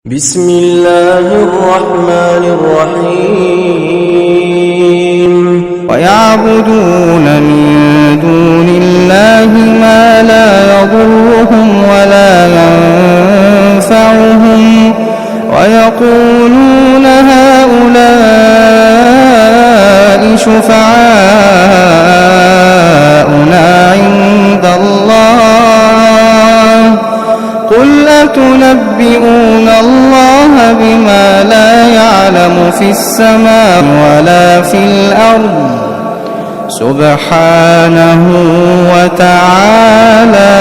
بسم الله الرحمن الرحيم ويعبدون من دون الله ما لا يضرهم ولا ينفعهم ويقولون هؤلاء شفعاؤنا عند الله قل أتنبئون الله بما لا يعلم في السماء ولا في الأرض سبحانه وتعالى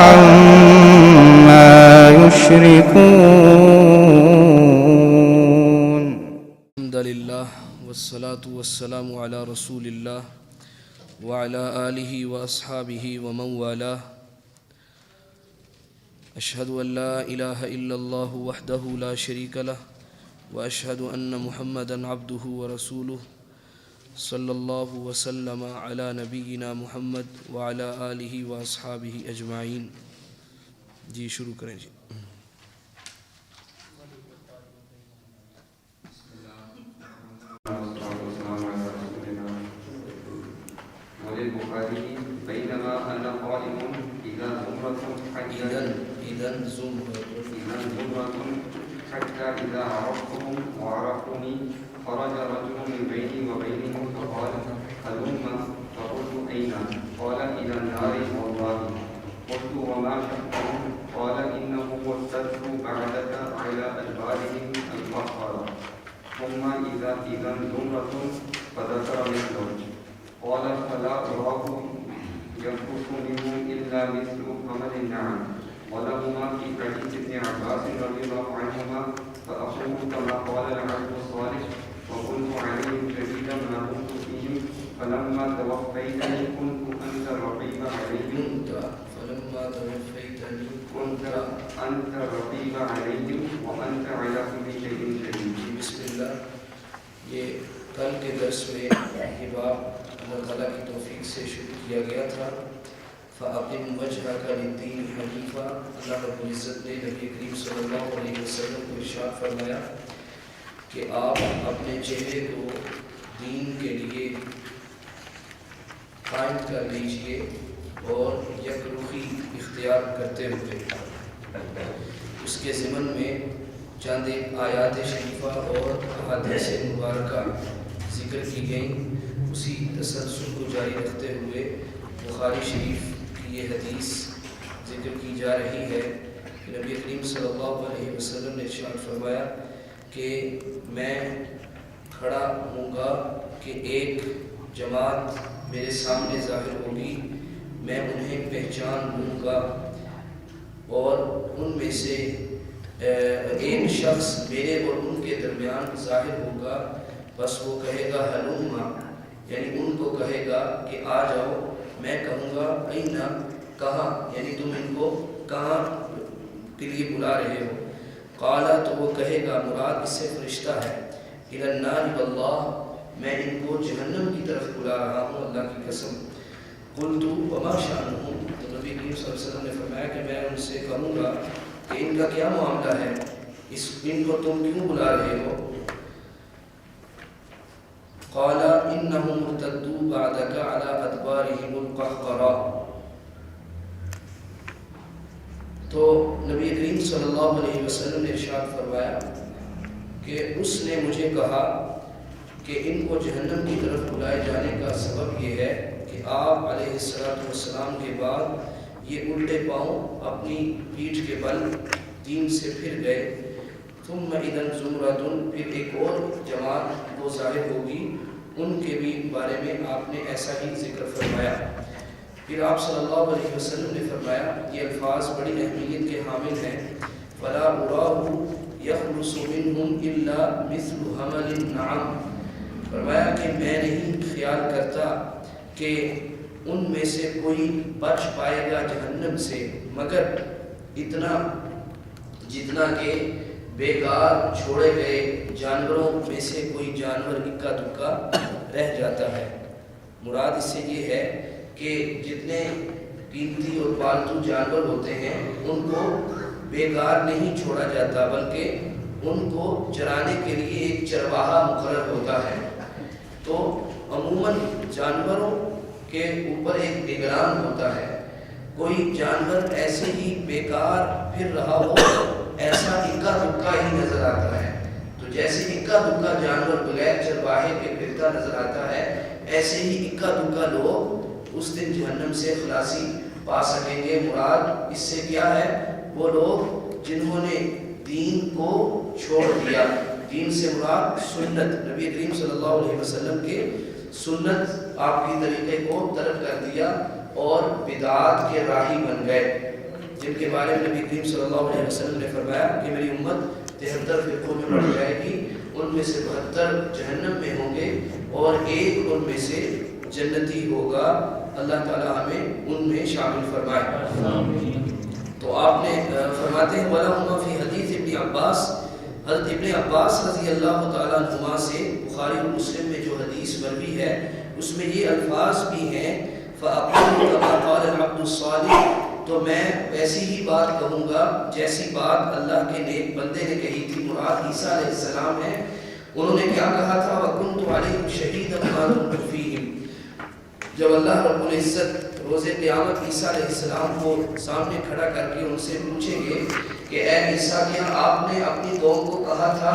عما يشركون. الحمد لله والصلاة والسلام على رسول الله وعلى آله وأصحابه ومن والاه. أشهد أن لا إله إلا الله وحده لا شريك له وأشهد أن محمدا عبده ورسوله صلی اللہ وسلم علی نبینا محمد وعلی آلہ واصحابہ اجمعین. جی شروع کریں جی. بينما أنا قائم إذا زمرة حتى إذا عرفتهم وعرفوني خرج رجل من بيني وبينهم فقال هلم، فقلت أين؟ قال إلى النار والله. قلت وما شأنهم؟ قال إنهم ارتدوا بعدك على أدبارهم القهقرة. ثم إذا زمرة فذكر مثله. قال فلا أراه ينقص منه إلا مثل حمل النعم. ولهما في حديث ابن عباس رضي الله عنهما فأقول كما قال العبد الصالح وكنت عليهم شديدا ما كنت فيهم فلما توفيتني كنت أنت الرقيب عليهم وأنت على كل شيء شهيد. بسم اللہ. یہ کل کے درس میں یہ باب اللہ تعالیٰ کی توفیق سے شروع کیا گیا تھا. فَأَقِمْ وَجْهَكَ لِلدِّينِ حَنِيفًا. اللہ رب العزت نے نبی کریم صلی اللہ علیہ وسلم کو ارشاد فرمایا کہ آپ اپنے چہرے کو دین کے لیے قائم کر لیجئے اور یک رخی اختیار کرتے ہوئے. اس کے ضمن میں چند آیات شریفہ اور احادیث مبارکہ ذکر کی گئیں. اسی تسلسل کو جاری رکھتے ہوئے بخاری شریف کی یہ حدیث ذکر کی جا رہی ہے کہ نبی کریم صلی اللہ علیہ وسلم نے ارشاد فرمایا کہ میں کھڑا ہوں گا کہ ایک جماعت میرے سامنے ظاہر ہوگی، میں انہیں پہچان لوں گا اور ان میں سے ایک شخص میرے اور ان کے درمیان ظاہر ہوگا. بس وہ کہے گا ہلوما، یعنی ان کو کہے گا کہ آ جاؤ. میں کہوں گا اینا، کہاں، یعنی تم ان کو کہاں کے لیے بلا رہے ہو. قالا، تو وہ کہے گا، مراد اس سے فرشتہ ہے، الی النار واللہ، میں ان کو جہنم کی طرف بلا رہا ہوں اللہ کی قسم. قلت وما شأنهم، تو نبی کریم صلی اللہ علیہ وسلم نے فرمایا کہ میں ان سے کہوں گا کہ ان کا کیا معاملہ ہے، ان کو تم کیوں بلا رہے ہو. قال انهم ارتدوا بعدك على ادبارهم القهقرة. تو نبی کریم صلی اللہ علیہ وسلم نے ارشاد فرمایا کہ اس نے مجھے کہا کہ ان کو جہنم کی طرف بلائے جانے کا سبب یہ ہے کہ آپ علیہ السلام کے بعد یہ الٹے پاؤں اپنی پیٹھ کے بل دین سے پھر گئے. ثم اذا زمرۃ، پھر ایک اور جماعت وہ ظاہر ہوگی، ان کے بھی بارے میں آپ نے ایسا ہی ذکر فرمایا. پھر آپ صلی اللہ علیہ وسلم نے فرمایا، یہ الفاظ بڑی اہمیت کے حامل ہیں. فلا أراه يخلص منهم إلا مثل حمل النعم. فرمایا کہ میں نہیں خیال کرتا کہ ان میں سے کوئی بچ پائے گا جہنم سے مگر اتنا جتنا کہ بیکار چھوڑے گئے جانوروں میں سے کوئی جانور اکا دکا رہ جاتا ہے. مراد اس سے یہ ہے کہ جتنے قیمتی اور پالتو جانور ہوتے ہیں ان کو بیکار نہیں چھوڑا جاتا بلکہ ان کو چرانے کے لیے ایک چرواہا مقرر ہوتا ہے۔ تو عموماً جانوروں کے اوپر ایک نگران ہوتا ہے۔ کوئی جانور ایسے ہی بیکار پھر رہا ہو ایسا اکا دکا ہی نظر آتا ہے۔ تو جیسے اکا دکا جانور بغیر چرواہے کے پھرتا نظر آتا ہے، ایسے ہی اکا دکا لوگ اس دن جہنم سے خلاصی پا سکیں گے۔ مراد اس سے کیا ہے؟ وہ لوگ جنہوں نے دین کو چھوڑ دیا۔ دین سے مراد سنت، نبی کریم صلی اللہ علیہ وسلم کے سنت آپ کی طریقے کو ترک کر دیا اور بدعات کے راہی بن گئے، جن کے بارے میں نبی کریم صلی اللہ علیہ وسلم نے فرمایا کہ میری امت 73 فرقوں میں بڑھ جائے گی، ان میں سے 72 جہنم میں ہوں گے اور ایک ان میں سے جنتی ہوگا۔ اللہ تعالیٰ ہمیں ان میں شامل فرمائے۔ تو آپ نے فرماتے ہیں وَلَهُمَا فِي حدیث ابن عباس، حضرت ابن عباس رضی اللہ تعالیٰ عنہما سے بخاری و مسلم میں جو حدیث مروی ہے اس میں یہ الفاظ بھی ہیں فَأَقُولُ كَمَا قَالَ الْعَبْدُ الصَّالِحُ، تو میں ویسی ہی بات کہوں گا جیسی بات اللہ کے نیک بندے نے کہی تھی۔ مراد عیسیٰ علیہ السلام ہے۔ انہوں نے کیا کہا تھا؟ وَكُنْتُ عَلَيْهِمْ شَهِيدًا مَا دُمْتُ فِيهِمْ، جب اللہ رب العزت روز قیامت عیسیٰ علیہ السلام کو سامنے کھڑا کر کے ان سے پوچھیں گے کہ اے عیسیٰ، کیا آپ نے اپنی قوم کو کہا تھا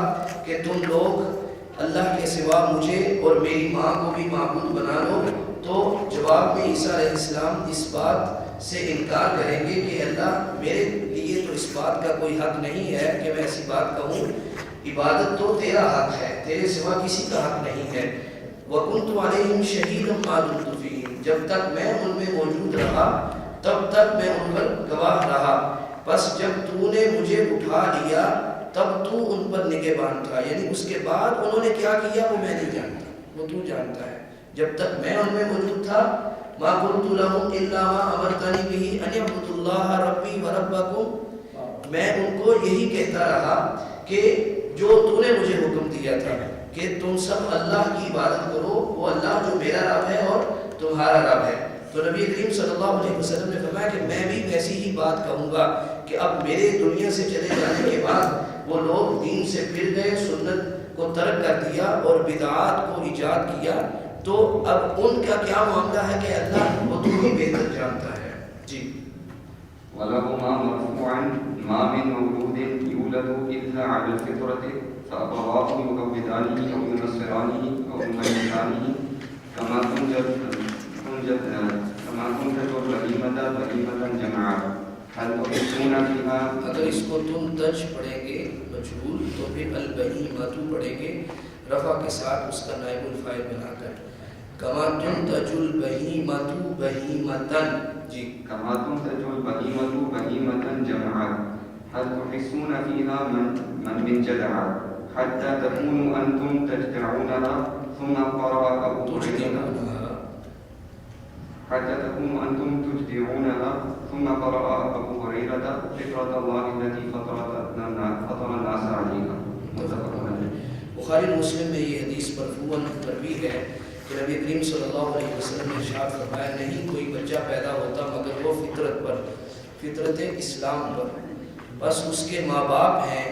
کہ تم لوگ اللہ کے سوا مجھے اور میری ماں کو بھی معبود بنا لو؟ تو جواب میں عیسیٰ علیہ السلام اس بات سے انکار کریں گے کہ اللہ میرے لیے تو اس بات کا کوئی حق نہیں ہے کہ میں ایسی بات کہوں، عبادت تو تیرا حق ہے، تیرے سوا کسی کا حق نہیں ہے۔ وَكُنْتُ عَلَيْهِمْ شَهِيدًا مَا دُمْتُ فِيهِمْ، جب تک میں ان میں موجود رہا تب تک میں ان پر گواہ رہا، بس جب تو نے مجھے اٹھا لیا تب تو ان پر نگہبان تھا، یعنی اس کے بعد انہوں نے کیا کیا وہ میں نہیں جانتا، وہ تو جانتا ہے۔ جب تک میں ان میں موجود تھا مَا قُلْتُ لَهُمْ إِلَّا مَا أَمَرْتَنِي بِهِ أَنِ اعْبُدُوا اللَّهَ رَبِّي وَرَبَّكُمْ، میں ان کو یہی کہتا رہا کہ جو تو نے مجھے حکم دیا تھا کہ تم سب اللہ کی عبادت کرو، وہ اللہ جو میرا رب ہے اور تمہارا رب ہے۔ تو نبی کریم صلی اللہ علیہ وسلم نے فرمایا کہ میں بھی ویسی ہی بات کہوں گا کہ اب میرے دنیا سے چلے جانے کے بعد وہ لوگ دین سے پھر گئے، سنت کو ترک کر دیا اور بدعات کو ایجاد کیا، تو اب ان کا کیا معاملہ ہے کہ اللہ وہ تو ہی بہتر جانتا ہے۔ جی وَلَهُمَا مَرْفُوعًا مَا مِن مَوْلُودٍ يُولَدُ إِلَّا عَلَى الْفِطْرَةِ فَأَبَوَاهُ يُهَوِّدَانِهِ أَوْ يُنَصِّرَانِهِ أَوْ يُمَجِّسَانِهِ كَمَا تُنْتَجُ الْبَهِيمَةُ بَهِيمَةً جَمْعًا هَلْ تُحِسُّونَ فِيهَا، اگر اس کو تم تج پڑھیں گے مجهول تو پھر البہیمۃ پڑھیں گے رفع کے ساتھ اس کا نائب الفاعل بنا کر، کما تنتج البہیمۃ بہیمۃ، جی كما تنتج البهيمة بهيمة جمعا هل تحسون فيها من جدعا حتى تكونوا أنتم تجدعونها ثم قرأ أبو هريرة حتى تكونوا أنتم تجدعونها ثم قرأ أبو هريرة فطرة الله التي فطر الناس عليها متفق عليه۔ بخاری مسلم میں یہ حدیث مرفوعاً مروی ہے کہ نبی کریم صلی اللہ علیہ وسلم نے ارشاد فرمایا نہیں کوئی بچہ پیدا ہوتا مگر وہ فطرت پر، فطرت اسلام پر، بس اس کے ماں باپ ہیں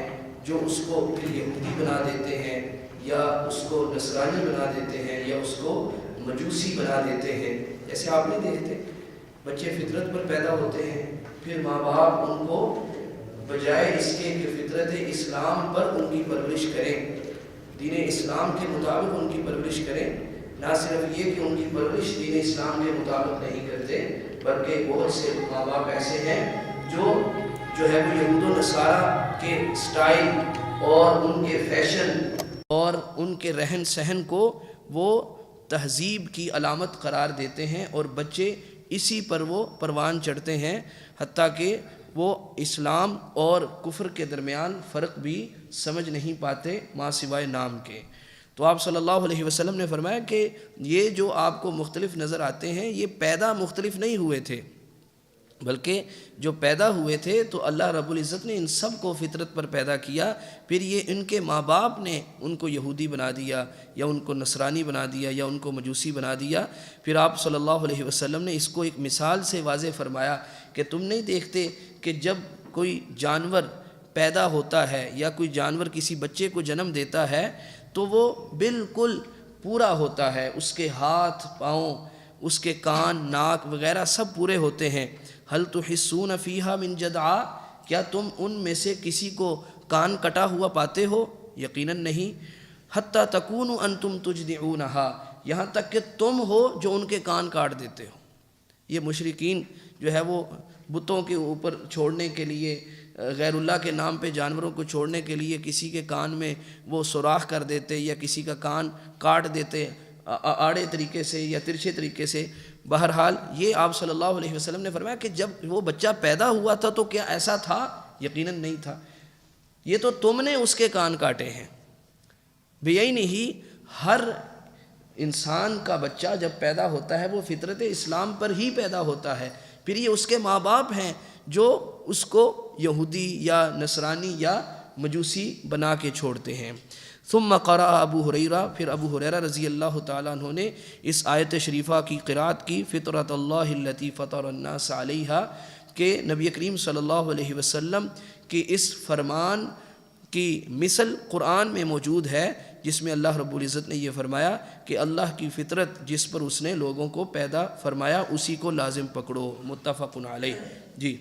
جو اس کو پھر یہودی بنا دیتے ہیں یا اس کو نصرانی بنا دیتے ہیں یا اس کو مجوسی بنا دیتے ہیں۔ جیسے آپ نہیں دیکھتے بچے فطرت پر پیدا ہوتے ہیں، پھر ماں باپ ان کو بجائے اس کے کہ فطرت اسلام پر ان کی پرورش کریں، دین اسلام کے مطابق ان کی پرورش کریں، نہ صرف یہ کہ ان کی پرورش دین اسلام کے مطابق نہیں کرتے بلکہ بہت سے ماں باپ ایسے ہیں جو ہے وہ یہود و نصارہ کے سٹائل اور ان کے فیشن اور ان کے رہن سہن کو وہ تہذیب کی علامت قرار دیتے ہیں، اور بچے اسی پر وہ پروان چڑھتے ہیں، حتیٰ کہ وہ اسلام اور کفر کے درمیان فرق بھی سمجھ نہیں پاتے ماں سوائے نام کے۔ تو آپ صلی اللہ علیہ وسلم نے فرمایا کہ یہ جو آپ کو مختلف نظر آتے ہیں یہ پیدا مختلف نہیں ہوئے تھے، بلکہ جو پیدا ہوئے تھے تو اللہ رب العزت نے ان سب کو فطرت پر پیدا کیا، پھر یہ ان کے ماں باپ نے ان کو یہودی بنا دیا یا ان کو نصرانی بنا دیا یا ان کو مجوسی بنا دیا۔ پھر آپ صلی اللہ علیہ وسلم نے اس کو ایک مثال سے واضح فرمایا کہ تم نہیں دیکھتے کہ جب کوئی جانور پیدا ہوتا ہے یا کوئی جانور کسی بچے کو جنم دیتا ہے تو وہ بالکل پورا ہوتا ہے، اس کے ہاتھ پاؤں، اس کے کان ناک وغیرہ سب پورے ہوتے ہیں۔ هل تحسون فیہا من جدعا، کیا تم ان میں سے کسی کو کان کٹا ہوا پاتے ہو؟ یقیناً نہیں۔ حتی تکونوا انتم تجدعونہا، یہاں تک کہ تم ہو جو ان کے کان کاٹ دیتے ہو۔ یہ مشرکین جو ہے وہ بتوں کے اوپر چھوڑنے کے لیے، غیر اللہ کے نام پہ جانوروں کو چھوڑنے کے لیے کسی کے کان میں وہ سوراخ کر دیتے یا کسی کا کان کاٹ دیتے آڑے طریقے سے یا ترچھے طریقے سے۔ بہرحال یہ آپ صلی اللہ علیہ وسلم نے فرمایا کہ جب وہ بچہ پیدا ہوا تھا تو کیا ایسا تھا؟ یقیناً نہیں تھا، یہ تو تم نے اس کے کان کاٹے ہیں۔ بیعینہ ہر انسان کا بچہ جب پیدا ہوتا ہے وہ فطرت اسلام پر ہی پیدا ہوتا ہے، پھر یہ اس کے ماں باپ ہیں جو اس کو یہودی یا نصرانی یا مجوسی بنا کے چھوڑتے ہیں۔ ثم قرأ ابو ہریرہ، پھر ابو ہریرہ رضی اللہ تعالیٰ عنہ نے اس آیت شریفہ کی قرأت کی، فطرۃ اللہ التی فطر الناس علیہا، کہ نبی کریم صلی اللہ علیہ وسلم کی اس فرمان کی مثل قرآن میں موجود ہے، جس میں اللہ رب العزت نے یہ فرمایا کہ اللہ کی فطرت جس پر اس نے لوگوں کو پیدا فرمایا اسی کو لازم پکڑو۔ متفق علیہ۔ جی،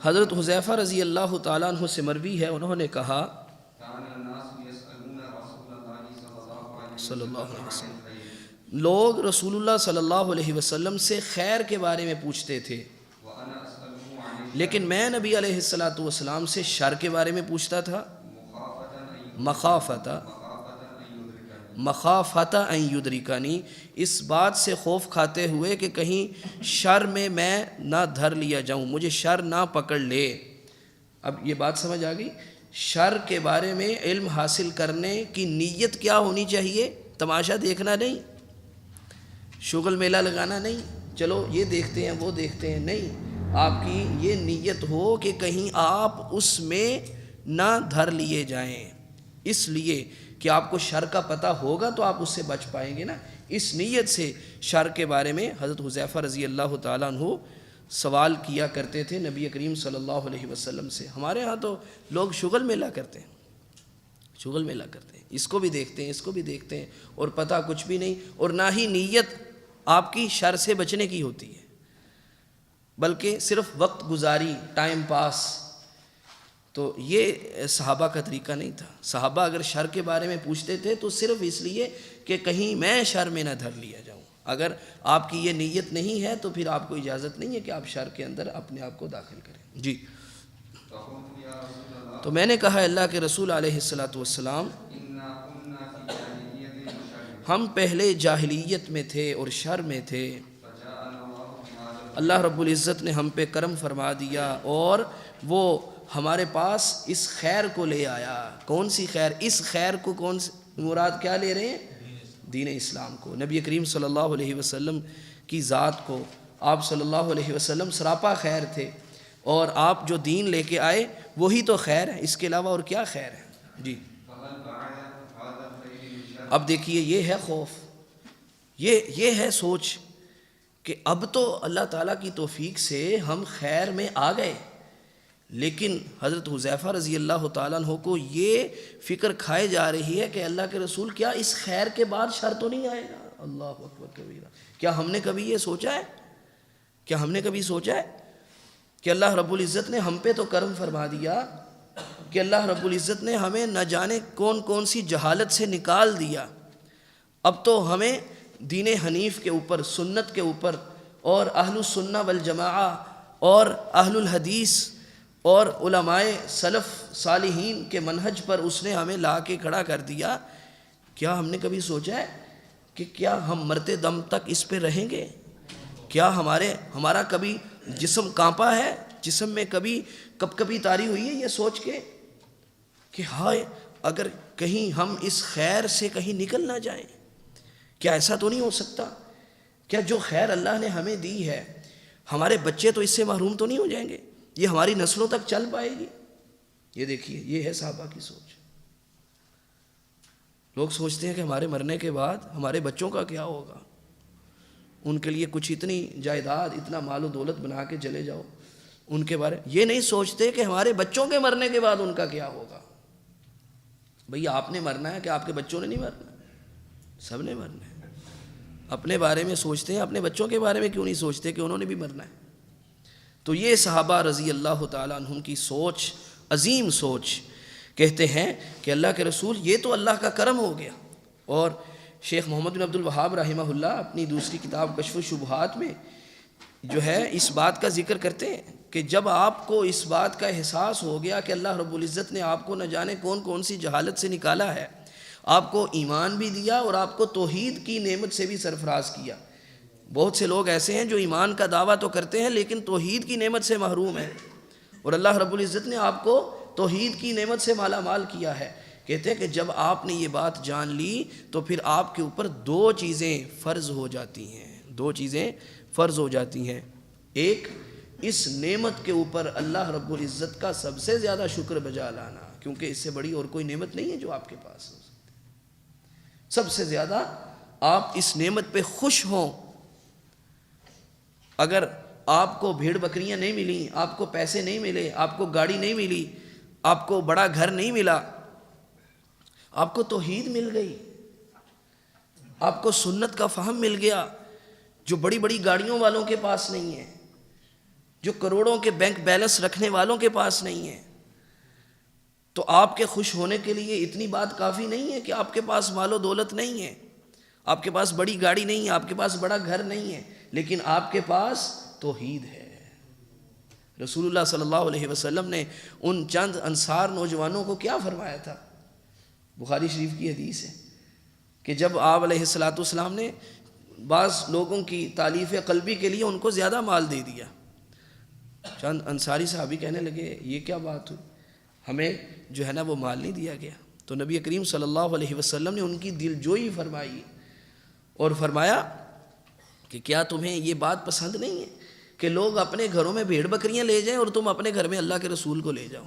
حضرت حذیفہ رضی اللہ تعالیٰ عنہ سے مروی ہے، انہوں نے کہا صلی اللہ علیہ وسلم، لوگ رسول اللہ صلی اللہ علیہ وسلم سے خیر کے بارے میں پوچھتے تھے، لیکن میں نبی علیہ السلام سے شر کے بارے میں پوچھتا تھا، مخافۃ ان یدرکنی، اس بات سے خوف کھاتے ہوئے کہ کہیں شر میں نہ دھر لیا جاؤں، مجھے شر نہ پکڑ لے۔ اب یہ بات سمجھ آ گئی، شر کے بارے میں علم حاصل کرنے کی نیت کیا ہونی چاہیے؟ تماشا دیکھنا نہیں، شغل میلہ لگانا نہیں، چلو یہ دیکھتے ہیں وہ دیکھتے ہیں، نہیں، آپ کی یہ نیت ہو کہ کہیں آپ اس میں نہ دھر لیے جائیں، اس لیے کہ آپ کو شر کا پتہ ہوگا تو آپ اس سے بچ پائیں گے نا۔ اس نیت سے شر کے بارے میں حضرت حذیفہ رضی اللہ تعالیٰ عنہ سوال کیا کرتے تھے نبی کریم صلی اللہ علیہ وسلم سے۔ ہمارے ہاں تو لوگ شغل میلہ کرتے ہیں، شغل میلہ کرتے ہیں، اس کو بھی دیکھتے ہیں اس کو بھی دیکھتے ہیں، اور پتہ کچھ بھی نہیں، اور نہ ہی نیت آپ کی شر سے بچنے کی ہوتی ہے، بلکہ صرف وقت گزاری، ٹائم پاس۔ تو یہ صحابہ کا طریقہ نہیں تھا۔ صحابہ اگر شر کے بارے میں پوچھتے تھے تو صرف اس لیے کہ کہیں میں شر میں نہ دھر لیا جاؤں۔ اگر آپ کی یہ نیت نہیں ہے تو پھر آپ کو اجازت نہیں ہے کہ آپ شر کے اندر اپنے آپ کو داخل کریں۔ جی، تو میں نے کہا اللہ کے رسول علیہ السلام، ہم پہلے جاہلیت میں تھے اور شر میں تھے، اللہ رب العزت نے ہم پہ کرم فرما دیا اور وہ ہمارے پاس اس خیر کو لے آیا۔ کون سی خیر؟ اس خیر کو کون سی مراد کیا لے رہے ہیں؟ دین اسلام کو، نبی کریم صلی اللہ علیہ وسلم کی ذات کو۔ آپ صلی اللہ علیہ وسلم سراپا خیر تھے، اور آپ جو دین لے کے آئے وہی تو خیر ہے، اس کے علاوہ اور کیا خیر ہے؟ جی، اب دیکھیے یہ ہے خوف، یہ ہے سوچ کہ اب تو اللہ تعالیٰ کی توفیق سے ہم خیر میں آ گئے، لیکن حضرت حذیفہ رضی اللہ تعالیٰ عنہ کو یہ فکر کھائے جا رہی ہے کہ اللہ کے رسول کیا اس خیر کے بعد شر تو نہیں آئے گا؟ اللہ اکبر کبیرہ۔ کیا ہم نے کبھی یہ سوچا ہے؟ کیا ہم نے کبھی سوچا ہے کہ اللہ رب العزت نے ہم پہ تو کرم فرما دیا، کہ اللہ رب العزت نے ہمیں نہ جانے کون کون سی جہالت سے نکال دیا، اب تو ہمیں دین حنیف کے اوپر، سنت کے اوپر، اور اہل السنہ والجماعہ اور اہل الحدیث اور علماء سلف صالحین کے منہج پر اس نے ہمیں لا کے کھڑا کر دیا۔ کیا ہم نے کبھی سوچا ہے کہ کیا ہم مرتے دم تک اس پہ رہیں گے؟ کیا ہمارا کبھی جسم کانپا ہے؟ جسم میں کبھی تاری ہوئی ہے یہ سوچ کے کہ ہائے اگر کہیں ہم اس خیر سے کہیں نکل نہ جائیں؟ کیا ایسا تو نہیں ہو سکتا؟ کیا جو خیر اللہ نے ہمیں دی ہے ہمارے بچے تو اس سے محروم تو نہیں ہو جائیں گے؟ یہ ہماری نسلوں تک چل پائے گی؟ یہ دیکھیے، یہ ہے صحابہ کی سوچ۔ لوگ سوچتے ہیں کہ ہمارے مرنے کے بعد ہمارے بچوں کا کیا ہوگا، ان کے لیے کچھ اتنی جائیداد، اتنا مال و دولت بنا کے چلے جاؤ، ان کے بارے یہ نہیں سوچتے کہ ہمارے بچوں کے مرنے کے بعد ان کا کیا ہوگا۔ بھئی آپ نے مرنا ہے کہ آپ کے بچوں نے نہیں مرنا؟ سب نے مرنا ہے۔ اپنے بارے میں سوچتے ہیں، اپنے بچوں کے بارے میں کیوں نہیں سوچتے کہ انہوں نے بھی مرنا ہے؟ تو یہ صحابہ رضی اللہ تعالیٰ عنہم کی سوچ، عظیم سوچ، کہتے ہیں کہ اللہ کے رسول یہ تو اللہ کا کرم ہو گیا۔ اور شیخ محمد بن عبد الوہاب رحمہ اللہ اپنی دوسری کتاب کشف الشبہات میں جو ہے اس بات کا ذکر کرتے ہیں کہ جب آپ کو اس بات کا احساس ہو گیا کہ اللہ رب العزت نے آپ کو نہ جانے کون کون سی جہالت سے نکالا ہے، آپ کو ایمان بھی دیا اور آپ کو توحید کی نعمت سے بھی سرفراز کیا۔ بہت سے لوگ ایسے ہیں جو ایمان کا دعویٰ تو کرتے ہیں لیکن توحید کی نعمت سے محروم ہیں، اور اللہ رب العزت نے آپ کو توحید کی نعمت سے مالا مال کیا ہے۔ کہتے ہیں کہ جب آپ نے یہ بات جان لی تو پھر آپ کے اوپر دو چیزیں فرض ہو جاتی ہیں، دو چیزیں فرض ہو جاتی ہیں۔ ایک، اس نعمت کے اوپر اللہ رب العزت کا سب سے زیادہ شکر بجا لانا، کیونکہ اس سے بڑی اور کوئی نعمت نہیں ہے جو آپ کے پاس ہو سکتی۔ سب سے زیادہ آپ اس نعمت پہ خوش ہوں۔ اگر آپ کو بھیڑ بکریاں نہیں ملیں، آپ کو پیسے نہیں ملے، آپ کو گاڑی نہیں ملی، آپ کو بڑا گھر نہیں ملا، آپ کو توحید مل گئی، آپ کو سنت کا فہم مل گیا جو بڑی بڑی گاڑیوں والوں کے پاس نہیں ہے، جو کروڑوں کے بینک بیلنس رکھنے والوں کے پاس نہیں ہے، تو آپ کے خوش ہونے کے لیے اتنی بات کافی نہیں ہے کہ آپ کے پاس مال و دولت نہیں ہے، آپ کے پاس بڑی گاڑی نہیں ہے، آپ کے پاس بڑا گھر نہیں ہے، لیکن آپ کے پاس توحید ہے۔ رسول اللہ صلی اللہ علیہ وسلم نے ان چند انصار نوجوانوں کو کیا فرمایا تھا؟ بخاری شریف کی حدیث ہے کہ جب آپ علیہ السلام نے بعض لوگوں کی تالیف قلبی کے لیے ان کو زیادہ مال دے دیا، چند انصاری صحابی کہنے لگے یہ کیا بات ہوئی، ہمیں جو ہے نا وہ مال نہیں دیا گیا۔ تو نبی کریم صلی اللہ علیہ وسلم نے ان کی دل جوئی فرمائی اور فرمایا کہ کیا تمہیں یہ بات پسند نہیں ہے کہ لوگ اپنے گھروں میں بھیڑ بکریاں لے جائیں اور تم اپنے گھر میں اللہ کے رسول کو لے جاؤ؟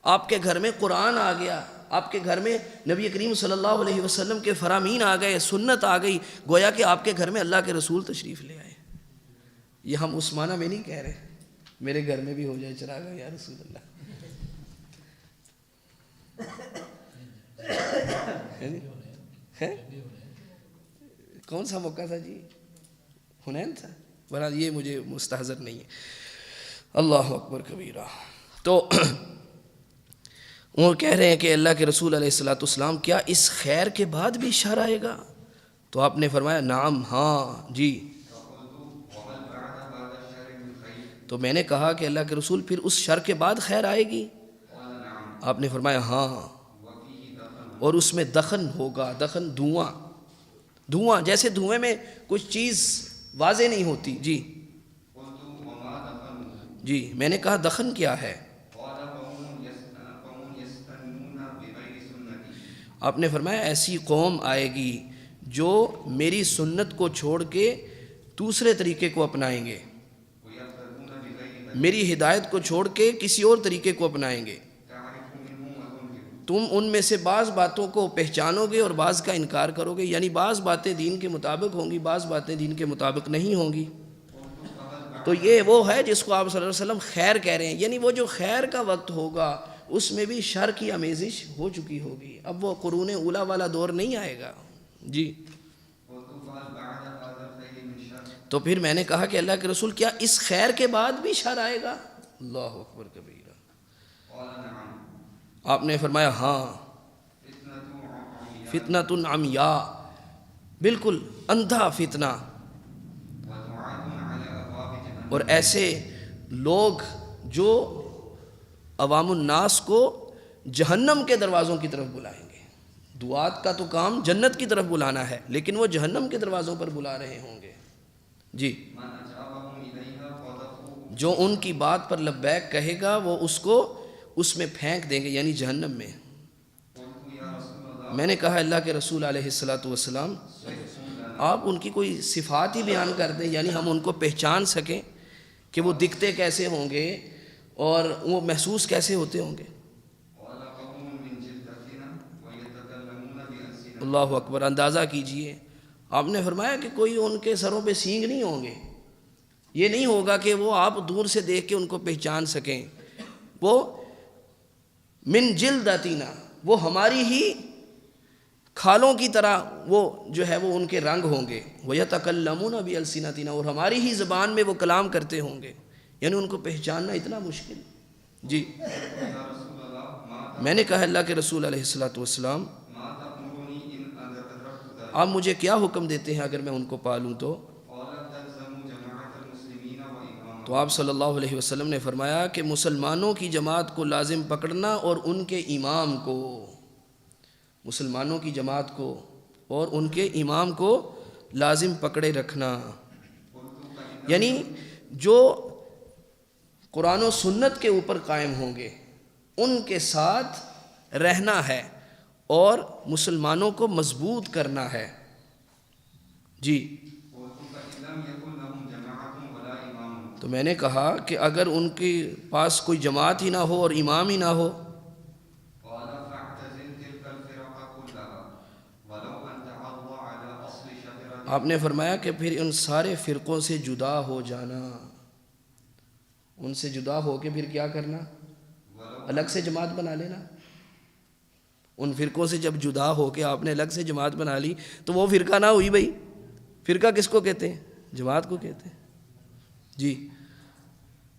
آپ کے گھر میں قرآن آ گیا، آپ کے گھر میں نبی کریم صلی اللہ علیہ وسلم کے فرامین آ گئے، سنت آ گئی، گویا کہ آپ کے گھر میں اللہ کے رسول تشریف لے آئے۔ یہ ہم اس معنی میں نہیں کہہ رہے میرے گھر میں بھی ہو جائے چراغا یا رسول اللہ۔ کون سا موقع تھا جی؟ حنین تھا؟ بہرحال یہ مجھے مستحضر نہیں ہے۔ اللہ اکبر کبیرہ۔ تو وہ کہہ رہے ہیں کہ اللہ کے رسول علیہ السلام کیا اس خیر کے بعد بھی شر آئے گا؟ تو آپ نے فرمایا نعم، ہاں جی۔ تو میں نے کہا کہ اللہ کے رسول پھر اس شر کے بعد خیر آئے گی؟ آپ نے فرمایا ہاں، اور اس میں دخن ہوگا، دخن دھواں، دھواں جیسے دھوئیں میں کچھ چیز واضح نہیں ہوتی۔ جی جی، میں نے کہا دخن کیا ہے؟ آپ نے فرمایا ایسی قوم آئے گی جو میری سنت کو چھوڑ کے دوسرے طریقے کو اپنائیں گے، میری ہدایت کو چھوڑ کے کسی اور طریقے کو اپنائیں گے۔ تم ان میں سے بعض باتوں کو پہچانو گے اور بعض کا انکار کرو گے، یعنی بعض باتیں دین کے مطابق ہوں گی، بعض باتیں دین کے مطابق نہیں ہوں گی۔ تو یہ وہ ہے جس کو آپ صلی اللہ علیہ وسلم خیر کہہ رہے ہیں، یعنی وہ جو خیر کا وقت ہوگا اس میں بھی شر کی آمیزش ہو چکی ہوگی، اب وہ قرون اولیٰ والا دور نہیں آئے گا۔ جی، تو پھر میں نے کہا کہ اللہ کے رسول کیا اس خیر کے بعد بھی شر آئے گا؟ اللہ اکبر کبیرہ۔ آپ نے فرمایا ہاں، فتنۃ عمیاء، بالکل اندھا فتنہ، اور ایسے لوگ جو عوام الناس کو جہنم کے دروازوں کی طرف بلائیں گے۔ دعات کا تو کام جنت کی طرف بلانا ہے، لیکن وہ جہنم کے دروازوں پر بلا رہے ہوں گے۔ جی، جو ان کی بات پر لبیک کہے گا وہ اس کو اس میں پھینک دیں گے، یعنی جہنم میں۔ میں نے کہا اللہ کے رسول علیہ السلام آپ ان کی کوئی صفات ہی بیان کر دیں، یعنی ہم ان کو پہچان سکیں کہ وہ دکھتے کیسے ہوں گے اور وہ محسوس کیسے ہوتے ہوں گے۔ اللہ اکبر، اندازہ کیجئے آپ نے فرمایا کہ کوئی ان کے سروں پہ سینگ نہیں ہوں گے، یہ نہیں ہوگا کہ وہ آپ دور سے دیکھ کے ان کو پہچان سکیں، وہ من جلدتنا، وہ ہماری ہی کھالوں کی طرح وہ جو ہے وہ ان کے رنگ ہوں گے، وَيَتَكَلَّمُونَ بِأَلْسِنَتِنَا، اور ہماری ہی زبان میں وہ کلام کرتے ہوں گے، یعنی ان کو پہچاننا اتنا مشکل۔ جی میں نے کہا اللہ کے رسول علیہ السلام آپ مجھے کیا حکم دیتے ہیں اگر میں ان کو پالوں تو آپ صلی اللہ علیہ وسلم نے فرمایا کہ مسلمانوں کی جماعت کو لازم پکڑنا اور ان کے امام کو، مسلمانوں کی جماعت کو اور ان کے امام کو لازم پکڑے رکھنا، یعنی جو قرآن و سنت کے اوپر قائم ہوں گے ان کے ساتھ رہنا ہے اور مسلمانوں کو مضبوط کرنا ہے۔ جی تو میں نے کہا کہ اگر ان کے پاس کوئی جماعت ہی نہ ہو اور امام ہی نہ ہو، آپ نے فرمایا کہ پھر ان سارے فرقوں سے جدا ہو جانا، ان سے جدا ہو کے پھر کیا کرنا، الگ سے جماعت بنا لینا۔ ان فرقوں سے جب جدا ہو کے آپ نے الگ سے جماعت بنا لی تو وہ فرقہ نہ ہوئی بھائی، فرقہ کس کو کہتے ہیں؟ جماعت کو کہتے ہیں۔ جی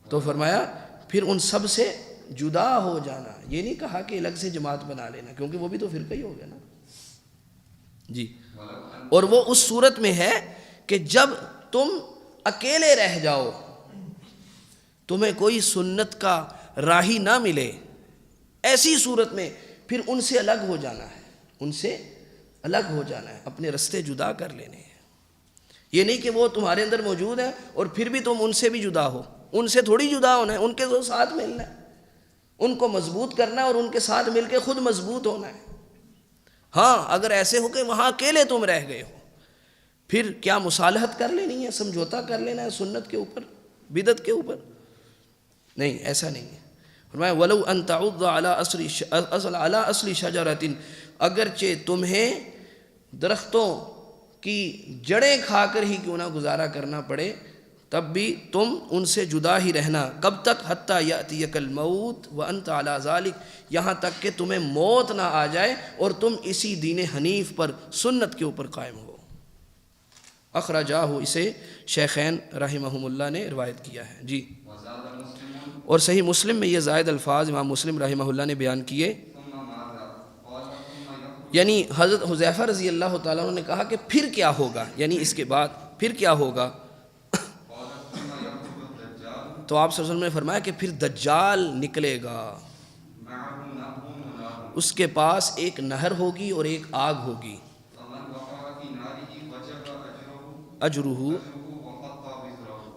تو فرمایا پھر ان سب سے جدا ہو جانا، یہ نہیں کہا کہ الگ سے جماعت بنا لینا، کیونکہ وہ بھی تو فرقہ ہی ہو گیا نا۔ جی اور وہ اس صورت میں ہے کہ جب تم اکیلے رہ جاؤ، تمہیں کوئی سنت کا راہی نہ ملے، ایسی صورت میں پھر ان سے الگ ہو جانا ہے، ان سے الگ ہو جانا ہے، اپنے رستے جدا کر لینے ہیں۔ یہ نہیں کہ وہ تمہارے اندر موجود ہے اور پھر بھی تم ان سے بھی جدا ہو، ان سے تھوڑی جدا ہونا ہے، ان کے ساتھ ملنا ہے، ان کو مضبوط کرنا ہے اور ان کے ساتھ مل کے خود مضبوط ہونا ہے۔ ہاں اگر ایسے ہو کہ وہاں اکیلے تم رہ گئے ہو، پھر کیا مصالحت کر لینی ہے، سمجھوتا کر لینا ہے سنت کے اوپر، بدعت کے اوپر؟ نہیں، ایسا نہیں ہے۔ فرمایا وَلَوْ أَن تَعُضَّ عَلَىٰ أَصْلِ شَجَرَةٍ، اگرچہ تمہیں درختوں کی جڑیں کھا کر ہی کیوں نہ گزارا کرنا پڑے، تب بھی تم ان سے جدا ہی رہنا۔ کب تک؟ حتیٰ یأتیک الموت وانت علی ذالک، یہاں تک کہ تمہیں موت نہ آ جائے اور تم اسی دین حنیف پر، سنت کے اوپر قائم ہو۔ اخرجاہ، اسے شیخین رحمہم اللہ نے روایت کیا ہے۔ جی اور صحیح مسلم میں یہ زائد الفاظ امام مسلم رحمہ اللہ نے بیان کیے، یعنی حضرت حذیفہ رضی اللہ تعالیٰ عنہ نے کہا کہ پھر کیا ہوگا، یعنی اس کے بعد پھر کیا ہوگا؟ تو آپ صلی اللہ علیہ وسلم نے فرمایا کہ پھر دجال نکلے گا، اس کے پاس ایک نہر ہوگی اور ایک آگ ہوگی، اجرہ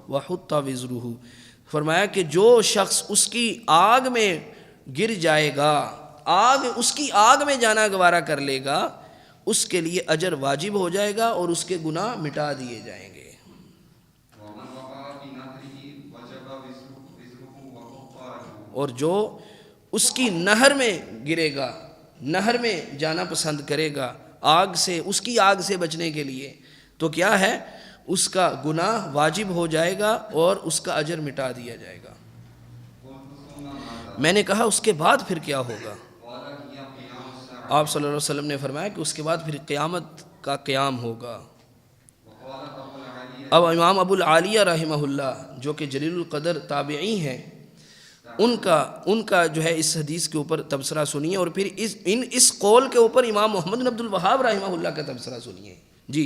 وحط وزرہ، فرمایا کہ جو شخص اس کی آگ میں گر جائے گا، اس کی آگ میں جانا گوارا کر لے گا، اس کے لیے اجر واجب ہو جائے گا اور اس کے گناہ مٹا دیے جائیں گے۔ اور جو اس کی نہر میں گرے گا، نہر میں جانا پسند کرے گا آگ سے، اس کی آگ سے بچنے کے لیے، تو کیا ہے، اس کا گناہ واجب ہو جائے گا اور اس کا اجر مٹا دیا جائے گا۔ میں نے کہا اس کے بعد پھر کیا ہوگا؟ آپ صلی اللہ علیہ وسلم نے فرمایا کہ اس کے بعد پھر قیامت کا قیام ہوگا۔ اب امام ابو العالیہ رحمہ اللہ جو کہ جلیل القدر تابعی ہیں، ان کا جو ہے اس حدیث کے اوپر تبصرہ سنیے، اور پھر اس قول کے اوپر امام محمد بن عبد الوہاب رحمہ اللہ کا تبصرہ سنیے۔ جی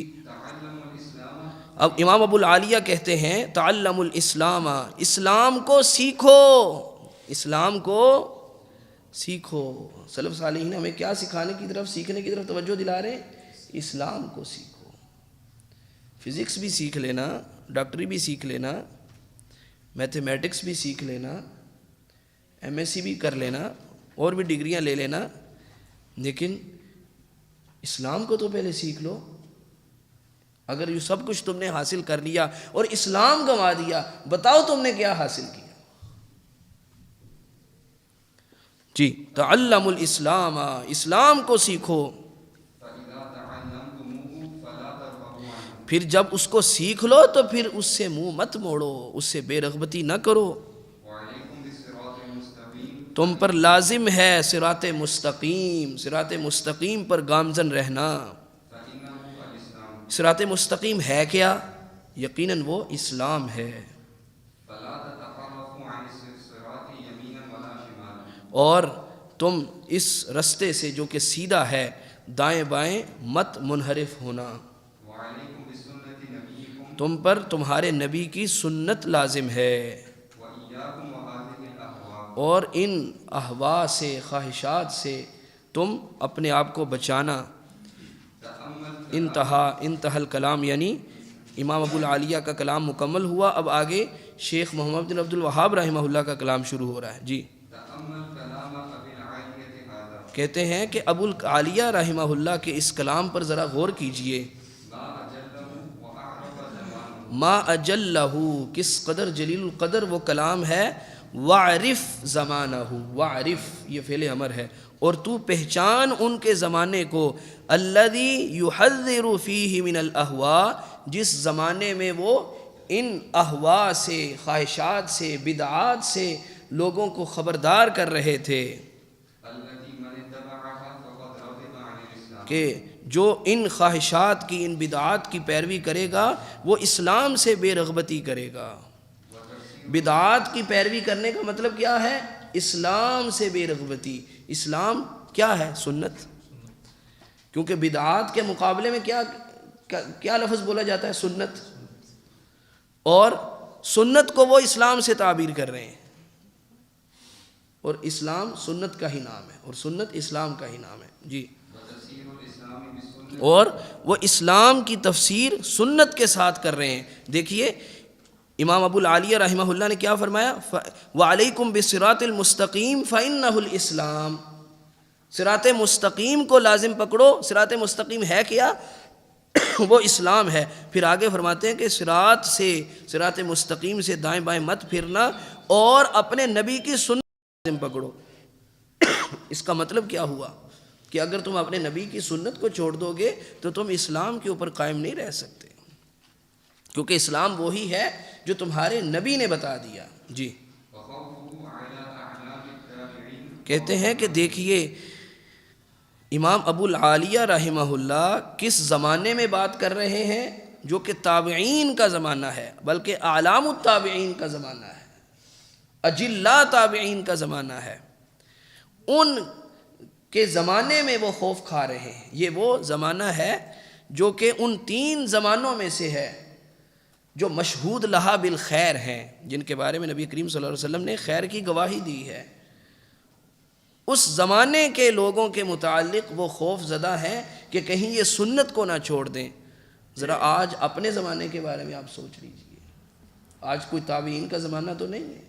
اب امام ابو العالیہ کہتے ہیں تعلم الاسلام، اسلام کو سیکھو، اسلام کو سیکھو۔ سلف صالحین ہمیں کیا سکھانے کی طرف، سیکھنے کی طرف توجہ دلا رہے ہیں؟ اسلام کو سیکھو۔ فزکس بھی سیکھ لینا، ڈاکٹری بھی سیکھ لینا، میتھمیٹکس بھی سیکھ لینا، ایم ایس سی بھی کر لینا، اور بھی ڈگریاں لے لینا، لیکن اسلام کو تو پہلے سیکھ لو۔ اگر یہ سب کچھ تم نے حاصل کر لیا اور اسلام گنوا دیا، بتاؤ تم نے کیا حاصل کیا؟ جی تعلم الاسلام، اسلام کو سیکھو۔ پھر جب اس کو سیکھ لو تو پھر اس سے منہ مت موڑو، اس سے بے رغبتی نہ کرو۔ وعلیکم بالصراط المستقیم، تم پر لازم ہے صراط مستقیم، صراط مستقیم پر گامزن رہنا۔ فإنه الإسلام، صراط مستقیم ہے کیا؟ یقیناً وہ اسلام ہے۔ فلا تتحرفوا عن الصراط يمينا ولا شمالا، اور تم اس رستے سے جو کہ سیدھا ہے دائیں بائیں مت منحرف ہونا۔ وعلیکم بسنت نبیکم، تم پر تمہارے نبی کی سنت لازم ہے، وإياكم وهذه الأهواء، اور ان اہوا سے، خواہشات سے تم اپنے آپ کو بچانا۔ تأمل انتہا الکلام، یعنی امام ابو العالیہ کا کلام مکمل ہوا، اب آگے شیخ محمد بن عبد الوہاب رحمہ اللہ کا کلام شروع ہو رہا ہے۔ جی تأمل كلام أبي العالية هذا، کہتے ہیں کہ ابو العالیہ رحمہ اللہ کے اس کلام پر ذرا غور کیجئے۔ ما أجله وأعرف زمانه، ما اجلہ، کس قدر جلیل القدر وہ کلام ہے۔ وعرف زمانہ، وعرف یہ فعل امر ہے، اور تو پہچان ان کے زمانے کو۔ الذی یحذر فیہ من الاہواء، جس زمانے میں وہ ان اہواء سے، خواہشات سے، بدعات سے لوگوں کو خبردار کر رہے تھے التي من اتبعها فقد رغب عن الإسلام، کہ جو ان خواہشات کی، ان بدعات کی پیروی کرے گا وہ اسلام سے بے رغبتی کرے گا۔ بدعات کی پیروی کرنے کا مطلب کیا ہے؟ اسلام سے بے رغبتی۔ اسلام کیا ہے؟ سنت، کیونکہ بدعات کے مقابلے میں کیا لفظ بولا جاتا ہے؟ سنت، اور سنت کو وہ اسلام سے تعبیر کر رہے ہیں، اور اسلام سنت کا ہی نام ہے، اور سنت اسلام کا ہی نام ہے۔ جی وتفسير الإسلام بالسنة، اور وہ اسلام کی تفسیر سنت کے ساتھ کر رہے ہیں۔ دیکھیے امام ابو العالیہ رحمہ اللہ نے کیا فرمایا؟ وعلیکم بالصراط المستقیم فإنہ الاسلام، صراط مستقیم کو لازم پکڑو۔ صراط مستقیم ہے کیا؟ وہ اسلام ہے۔ پھر آگے فرماتے ہیں کہ صراط مستقیم سے دائیں بائیں مت پھرنا، اور اپنے نبی کی سنت لازم پکڑو۔ اس کا مطلب کیا ہوا کہ اگر تم اپنے نبی کی سنت کو چھوڑ دو گے تو تم اسلام کے اوپر قائم نہیں رہ سکتے، کیونکہ اسلام وہی ہے جو تمہارے نبی نے بتا دیا۔ جی وخوفه على أعناق التابعين، کہتے ہیں کہ دیکھیے امام ابو العالیہ رحمہ اللہ کس زمانے میں بات کر رہے ہیں؟ جو کہ تابعین کا زمانہ ہے، بلکہ اعلام التابعین کا زمانہ ہے، اجلا تابعین کا زمانہ ہے۔ ان کے زمانے میں وہ خوف کھا رہے ہیں۔ یہ وہ زمانہ ہے جو کہ ان 3 زمانوں میں سے ہے جو مشہود لہا بالخیر ہیں، جن کے بارے میں نبی کریم صلی اللہ علیہ وسلم نے خیر کی گواہی دی ہے۔ اس زمانے کے لوگوں کے متعلق وہ خوف زدہ ہیں کہ کہیں یہ سنت کو نہ چھوڑ دیں۔ ذرا آج اپنے زمانے کے بارے میں آپ سوچ لیجئے، آج کوئی تابعین کا زمانہ تو نہیں ہے،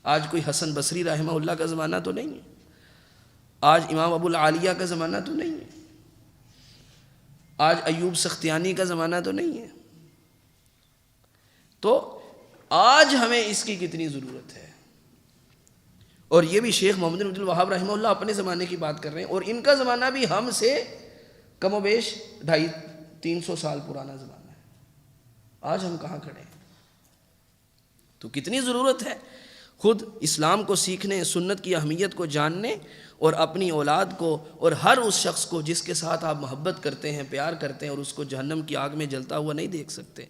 آج کوئی حسن بصری رحمہ اللہ کا زمانہ تو نہیں ہے، آج امام ابو العالیہ کا زمانہ تو نہیں ہے، آج ایوب سختیانی کا زمانہ تو نہیں ہے۔ تو آج ہمیں اس کی کتنی ضرورت ہے۔ اور یہ بھی شیخ محمد بن عبد الوہاب رحمہ اللہ اپنے زمانے کی بات کر رہے ہیں، اور ان کا زمانہ بھی ہم سے کم و بیش 250-300 سال پرانا زمانہ ہے۔ آج ہم کہاں کھڑے ہیں؟ تو کتنی ضرورت ہے خود اسلام کو سیکھنے، سنت کی اہمیت کو جاننے، اور اپنی اولاد کو اور ہر اس شخص کو جس کے ساتھ آپ محبت کرتے ہیں، پیار کرتے ہیں، اور اس کو جہنم کی آگ میں جلتا ہوا نہیں دیکھ سکتے،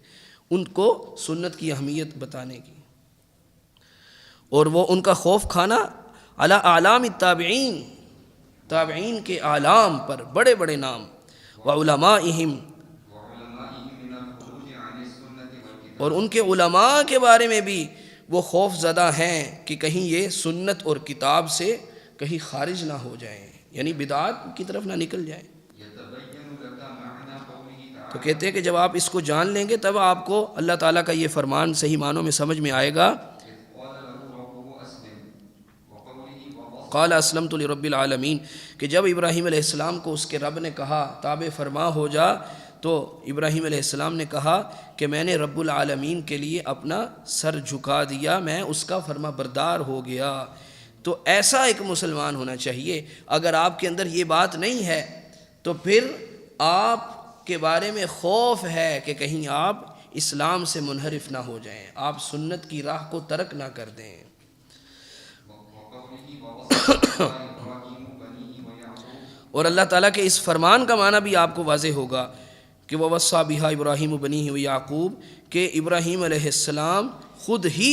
ان کو سنت کی اہمیت بتانے کی۔ اور وہ ان کا خوف کھانا علی اعلام التابعین، تابعین کے اعلام پر، بڑے بڑے نام، وعلمائہم، وعلمائهم من الخروج عن السنة والكتاب، اور ان کے علماء کے بارے میں بھی وہ خوف زدہ ہیں کہ کہیں یہ سنت اور کتاب سے کہیں خارج نہ ہو جائیں، یعنی بدعات کی طرف نہ نکل جائیں۔ يتبين لك معنى قوله تو تعالى، کہتے ہیں کہ جب آپ اس کو جان لیں گے تب آپ کو اللہ تعالیٰ کا یہ فرمان صحیح معنوں میں سمجھ میں آئے گا۔ إذ قال له ربه أسلم، وقوله وقص، قال اسلمت لرب العالمین، کہ جب ابراہیم علیہ السلام کو اس کے رب نے کہا تابع فرما ہو جا، تو ابراہیم علیہ السلام نے کہا کہ میں نے رب العالمین کے لیے اپنا سر جھکا دیا، میں اس کا فرما بردار ہو گیا۔ تو ایسا ایک مسلمان ہونا چاہیے۔ اگر آپ کے اندر یہ بات نہیں ہے تو پھر آپ کے بارے میں خوف ہے کہ کہیں آپ اسلام سے منحرف نہ ہو جائیں، آپ سنت کی راہ کو ترک نہ کر دیں۔ اور اللہ تعالیٰ کے اس فرمان کا معنی بھی آپ کو واضح ہوگا کہ وَوَصَّى بِهَا إِبْرَاهِيمُ بَنِيهِ وَيَعْقُوبُ کہ ابراہیم علیہ السلام خود ہی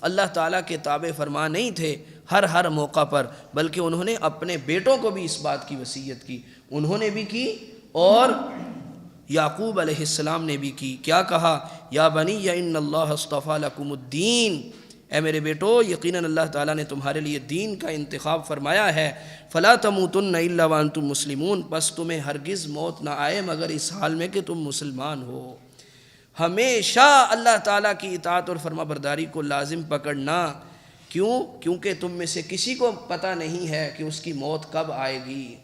اللہ تعالیٰ کے تابع فرما نہیں تھے ہر موقع پر، بلکہ انہوں نے اپنے بیٹوں کو بھی اس بات کی وصیت کی، انہوں نے بھی کی اور یعقوب علیہ السلام نے بھی کی۔ کیا کہا؟ یا بنی ان اللہ اصطفیٰ لکم الدین، اے میرے بیٹو یقیناً اللہ تعالیٰ نے تمہارے لیے دین کا انتخاب فرمایا ہے، فلا تموتن الا وانتم مسلمون، بس تمہیں ہرگز موت نہ آئے مگر اس حال میں کہ تم مسلمان ہو۔ ہمیشہ اللہ تعالیٰ کی اطاعت اور فرما برداری کو لازم پکڑنا، کیوں؟ کیونکہ تم میں سے کسی کو پتہ نہیں ہے کہ اس کی موت کب آئے گی،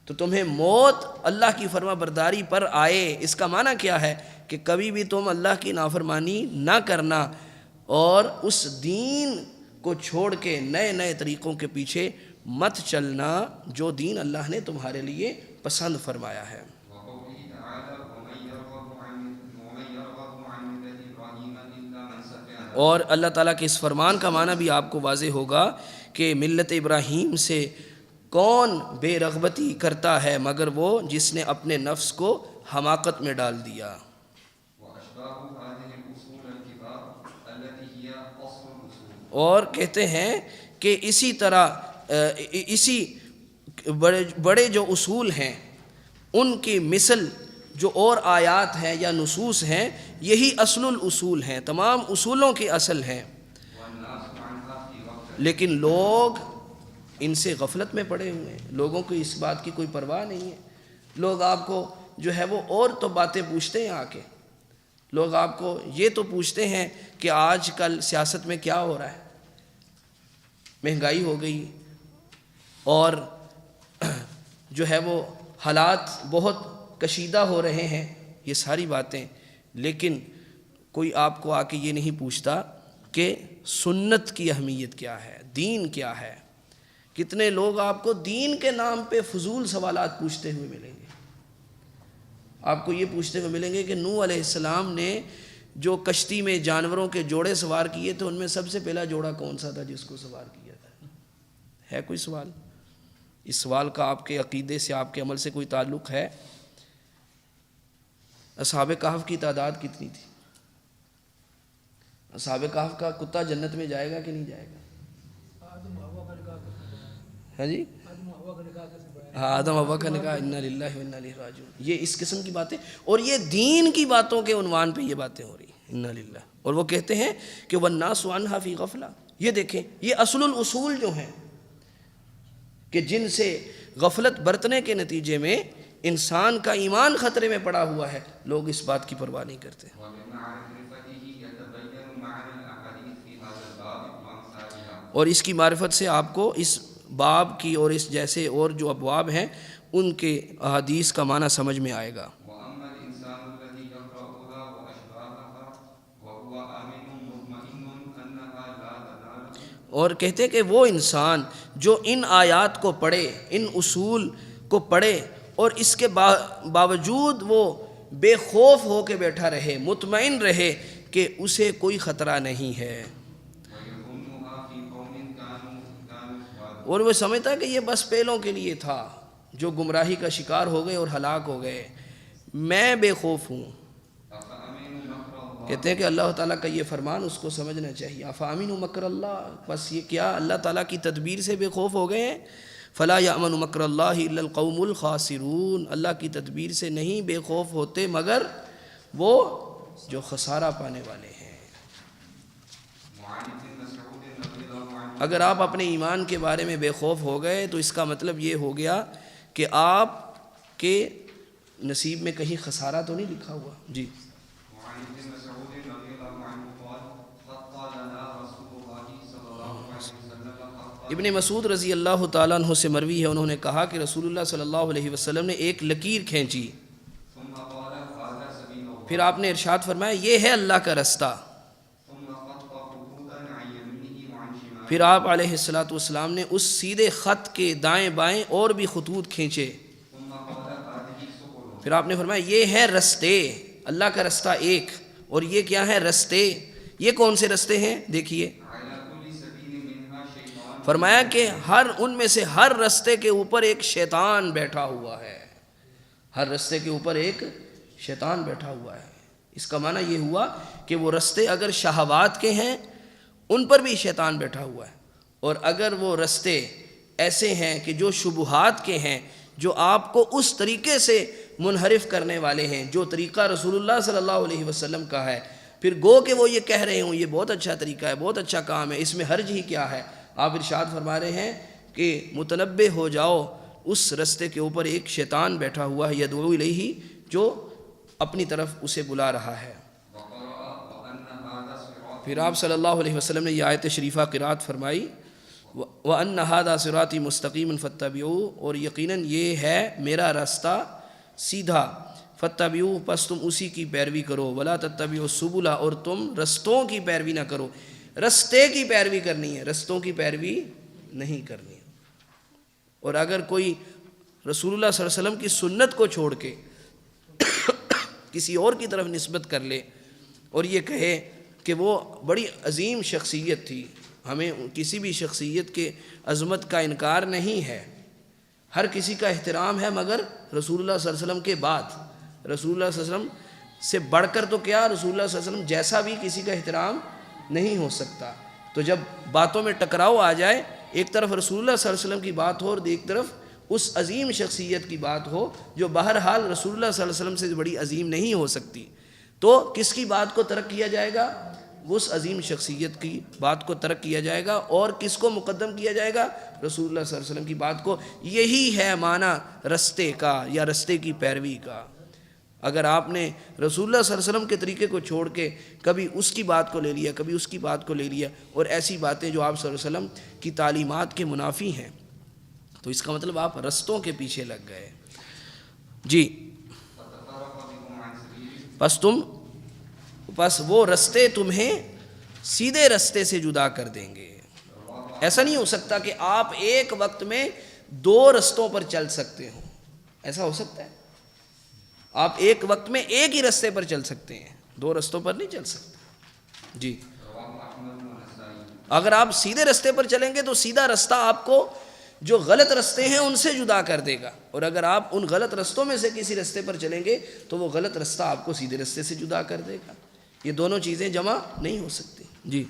تو تمہیں موت اللہ کی فرما برداری پر آئے، اس کا معنی کیا ہے کہ کبھی بھی تم اللہ کی نافرمانی نہ کرنا اور اس دین کو چھوڑ کے نئے طریقوں کے پیچھے مت چلنا جو دین اللہ نے تمہارے لیے پسند فرمایا ہے۔ اور اللہ تعالیٰ کے اس فرمان کا معنی بھی آپ کو واضح ہوگا کہ ملت ابراہیم سے کون بے رغبتی کرتا ہے مگر وہ جس نے اپنے نفس کو حماقت میں ڈال دیا۔ اور کہتے ہیں کہ اسی طرح اسی بڑے جو اصول ہیں ان کی مثل جو اور آیات ہیں یا نصوص ہیں، یہی اصل الاصول ہیں، تمام اصولوں کی اصل ہیں، لیکن لوگ ان سے غفلت میں پڑے ہوئے ہیں، لوگوں کو اس بات کی کوئی پرواہ نہیں ہے۔ لوگ آپ کو جو ہے وہ اور تو باتیں پوچھتے ہیں، آ کے لوگ آپ کو یہ تو پوچھتے ہیں کہ آج کل سیاست میں کیا ہو رہا ہے، مہنگائی ہو گئی اور جو ہے وہ حالات بہت کشیدہ ہو رہے ہیں، یہ ساری باتیں، لیکن کوئی آپ کو آ کے یہ نہیں پوچھتا کہ سنت کی اہمیت کیا ہے، دین کیا ہے۔ کتنے لوگ آپ کو دین کے نام پہ فضول سوالات پوچھتے ہوئے ملیں گے، آپ کو یہ پوچھتے ہوئے ملیں گے کہ نوح علیہ السلام نے جو کشتی میں جانوروں کے جوڑے سوار کیے تھے ان میں سب سے پہلا جوڑا کون سا تھا جس کو سوار کیا تھا؟ ہے کوئی سوال؟ اس سوال کا آپ کے عقیدے سے، آپ کے عمل سے کوئی تعلق ہے؟ اصحاب کہف کی تعداد کتنی تھی؟ اصحاب کہف کا کتا جنت میں جائے گا کہ نہیں جائے گا؟ ہاں جی، آدم حوا کا نکاح، انا للہ و انا الیہ راجعون، یہ اس قسم کی باتیں، اور یہ دین کی باتوں کے عنوان پہ یہ باتیں ہو رہی ہیں، انا للہ۔ اور وہ کہتے ہیں کہ والناس عنہا فی غفلہ، یہ دیکھیں یہ اصل الاصول جو ہیں کہ جن سے غفلت برتنے کے نتیجے میں انسان کا ایمان خطرے میں پڑا ہوا ہے، لوگ اس بات کی پرواہ نہیں کرتے۔ اور اس کی معرفت سے آپ کو اس باب کی اور اس جیسے اور جو ابواب ہیں ان کے احادیث کا معنی سمجھ میں آئے گا۔ اور کہتے کہ وہ انسان جو ان آیات کو پڑھے، ان اصول کو پڑھے اور اس کے باوجود وہ بے خوف ہو کے بیٹھا رہے، مطمئن رہے کہ اسے کوئی خطرہ نہیں ہے، اور وہ سمجھتا کہ یہ بس پہلوں کے لیے تھا جو گمراہی کا شکار ہو گئے اور ہلاک ہو گئے، میں بے خوف ہوں۔ کہتے ہیں کہ اللہ تعالیٰ کا یہ فرمان اس کو سمجھنا چاہیے، افامنوا مکر اللہ، بس یہ کیا اللہ تعالیٰ کی تدبیر سے بے خوف ہو گئے ہیں؟ فلا یأمن مکر اللہ الا القوم الخاسرون، اللہ کی تدبیر سے نہیں بے خوف ہوتے مگر وہ جو خسارہ پانے والے ہیں۔ اگر آپ اپنے ایمان کے بارے میں بے خوف ہو گئے تو اس کا مطلب یہ ہو گیا کہ آپ کے نصیب میں کہیں خسارہ تو نہیں لکھا ہوا۔ جی، ابن مسعود رضی اللہ تعالیٰ عنہ سے مروی ہے، انہوں نے کہا کہ رسول اللہ صلی اللہ علیہ وسلم نے ایک لکیر کھینچی، پھر آپ نے ارشاد فرمایا یہ ہے اللہ کا رستہ، پھر آپ علیہ السلام نے اس سیدھے خط کے دائیں بائیں اور بھی خطوط کھینچے، پھر آپ نے فرمایا یہ ہے رستے، اللہ کا رستہ ایک، اور یہ کیا ہے رستے، یہ کون سے رستے ہیں دیکھیے. فرمایا کہ ان میں سے ہر رستے کے اوپر ایک شیطان بیٹھا ہوا ہے، ہر رستے کے اوپر ایک شیطان بیٹھا ہوا ہے. اس کا معنی یہ ہوا کہ وہ رستے اگر شہوات کے ہیں ان پر بھی شیطان بیٹھا ہوا ہے، اور اگر وہ رستے ایسے ہیں کہ جو شبہات کے ہیں، جو آپ کو اس طریقے سے منحرف کرنے والے ہیں جو طریقہ رسول اللہ صلی اللہ علیہ وسلم کا ہے، پھر گو کہ وہ یہ کہہ رہے ہوں یہ بہت اچھا طریقہ ہے، بہت اچھا کام ہے، اس میں حرج ہی کیا ہے. آپ ارشاد فرما رہے ہیں کہ متنبہ ہو جاؤ، اس رستے کے اوپر ایک شیطان بیٹھا ہوا ہے، یدعو الیہ، جو اپنی طرف اسے بلا رہا ہے. پھر آپ صلی اللہ علیہ وسلم نے یہ آیت شریفہ قرات فرمائی، وَأَنَّ هَذَا صِرَاطِي مُسْتَقِيمًا فَاتَّبِعُوهُ، اور یقیناً یہ ہے میرا راستہ سیدھا، فَاتَّبِعُوهُ، پس تم اسی کی پیروی کرو، وَلَا تَتَّبِعُوا السُّبُلَ، اور تم رستوں کی پیروی نہ کرو. رستے کی پیروی کرنی ہے، رستوں کی پیروی نہیں کرنی ہے. اور اگر کوئی رسول اللہ صلی اللہ علیہ وسلم کی سنت کو چھوڑ کے کسی اور کی طرف نسبت کر لے اور یہ کہے کہ وہ بڑی عظیم شخصیت تھی، ہمیں کسی بھی شخصیت کے عظمت کا انکار نہیں ہے، ہر کسی کا احترام ہے، مگر رسول اللہ صلی اللہ علیہ وسلم کے بعد، رسول اللہ صلی اللہ علیہ وسلم سے بڑھ کر تو کیا، رسول اللہ صلی اللہ علیہ وسلم جیسا بھی کسی کا احترام نہیں ہو سکتا. تو جب باتوں میں ٹکراؤ آ جائے، ایک طرف رسول اللہ صلی اللہ علیہ وسلم کی بات ہو اور ایک طرف اس عظیم شخصیت کی بات ہو جو بہرحال رسول اللہ صلی اللہ علیہ وسلم سے بڑی عظیم نہیں ہو سکتی، تو کس کی بات کو ترک کیا جائے گا؟ اس عظیم شخصیت کی بات کو ترک کیا جائے گا، اور کس کو مقدم کیا جائے گا؟ رسول اللہ صلی اللہ علیہ وسلم کی بات کو. یہی ہے معنی رستے کا یا رستے کی پیروی کا. اگر آپ نے رسول اللہ صلی اللہ علیہ وسلم کے طریقے کو چھوڑ کے کبھی اس کی بات کو لے لیا، کبھی اس کی بات کو لے لیا، اور ایسی باتیں جو آپ صلی اللہ علیہ وسلم کی تعلیمات کے منافی ہیں، تو اس کا مطلب آپ رستوں کے پیچھے لگ گئے. جی، پس وہ رستے تمہیں سیدھے رستے سے جدا کر دیں گے. ایسا نہیں ہو سکتا کہ آپ ایک وقت میں دو رستوں پر چل سکتے ہوں. ایسا ہو سکتا ہے؟ آپ ایک وقت میں ایک ہی رستے پر چل سکتے ہیں، دو رستوں پر نہیں چل سکتے. جی، اگر آپ سیدھے رستے پر چلیں گے تو سیدھا رستہ آپ کو جو غلط رستے ہیں ان سے جدا کر دے گا، اور اگر آپ ان غلط رستوں میں سے کسی رستے پر چلیں گے تو وہ غلط رستہ آپ کو سیدھے رستے سے جدا کر دے گا. یہ دونوں چیزیں جمع نہیں ہو سکتی. جی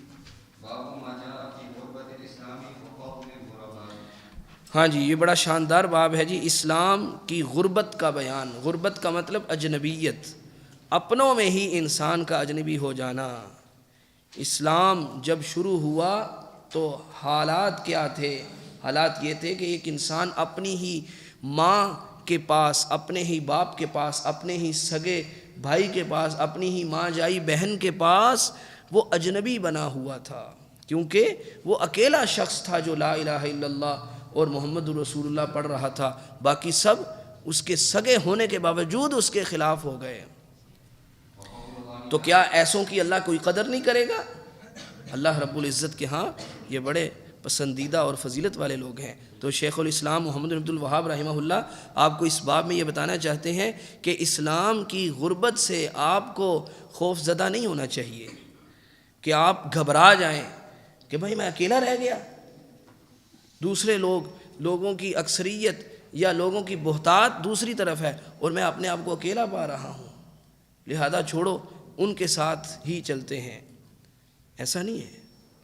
ہاں جی، یہ بڑا شاندار باب ہے جی، اسلام کی غربت کا بیان. غربت کا مطلب اجنبیت، اپنوں میں ہی انسان کا اجنبی ہو جانا. اسلام جب شروع ہوا تو حالات کیا تھے؟ حالات یہ تھے کہ ایک انسان اپنی ہی ماں کے پاس، اپنے ہی باپ کے پاس، اپنے ہی سگے بھائی کے پاس، اپنی ہی ماں جائی بہن کے پاس وہ اجنبی بنا ہوا تھا، کیونکہ وہ اکیلا شخص تھا جو لا الہ الا اللہ اور محمد رسول اللہ پڑھ رہا تھا. باقی سب اس کے سگے ہونے کے باوجود اس کے خلاف ہو گئے. تو کیا ایسوں کی اللہ کوئی قدر نہیں کرے گا؟ اللہ رب العزت کے ہاں یہ بڑے پسندیدہ اور فضیلت والے لوگ ہیں. تو شیخ الاسلام محمد بن عبد الوہاب رحمہ اللہ آپ کو اس باب میں یہ بتانا چاہتے ہیں کہ اسلام کی غربت سے آپ کو خوف زدہ نہیں ہونا چاہیے کہ آپ گھبرا جائیں کہ بھائی میں اکیلا رہ گیا، دوسرے لوگوں کی اکثریت یا لوگوں کی بہتات دوسری طرف ہے اور میں اپنے آپ کو اکیلا پا رہا ہوں، لہذا چھوڑو ان کے ساتھ ہی چلتے ہیں. ایسا نہیں ہے،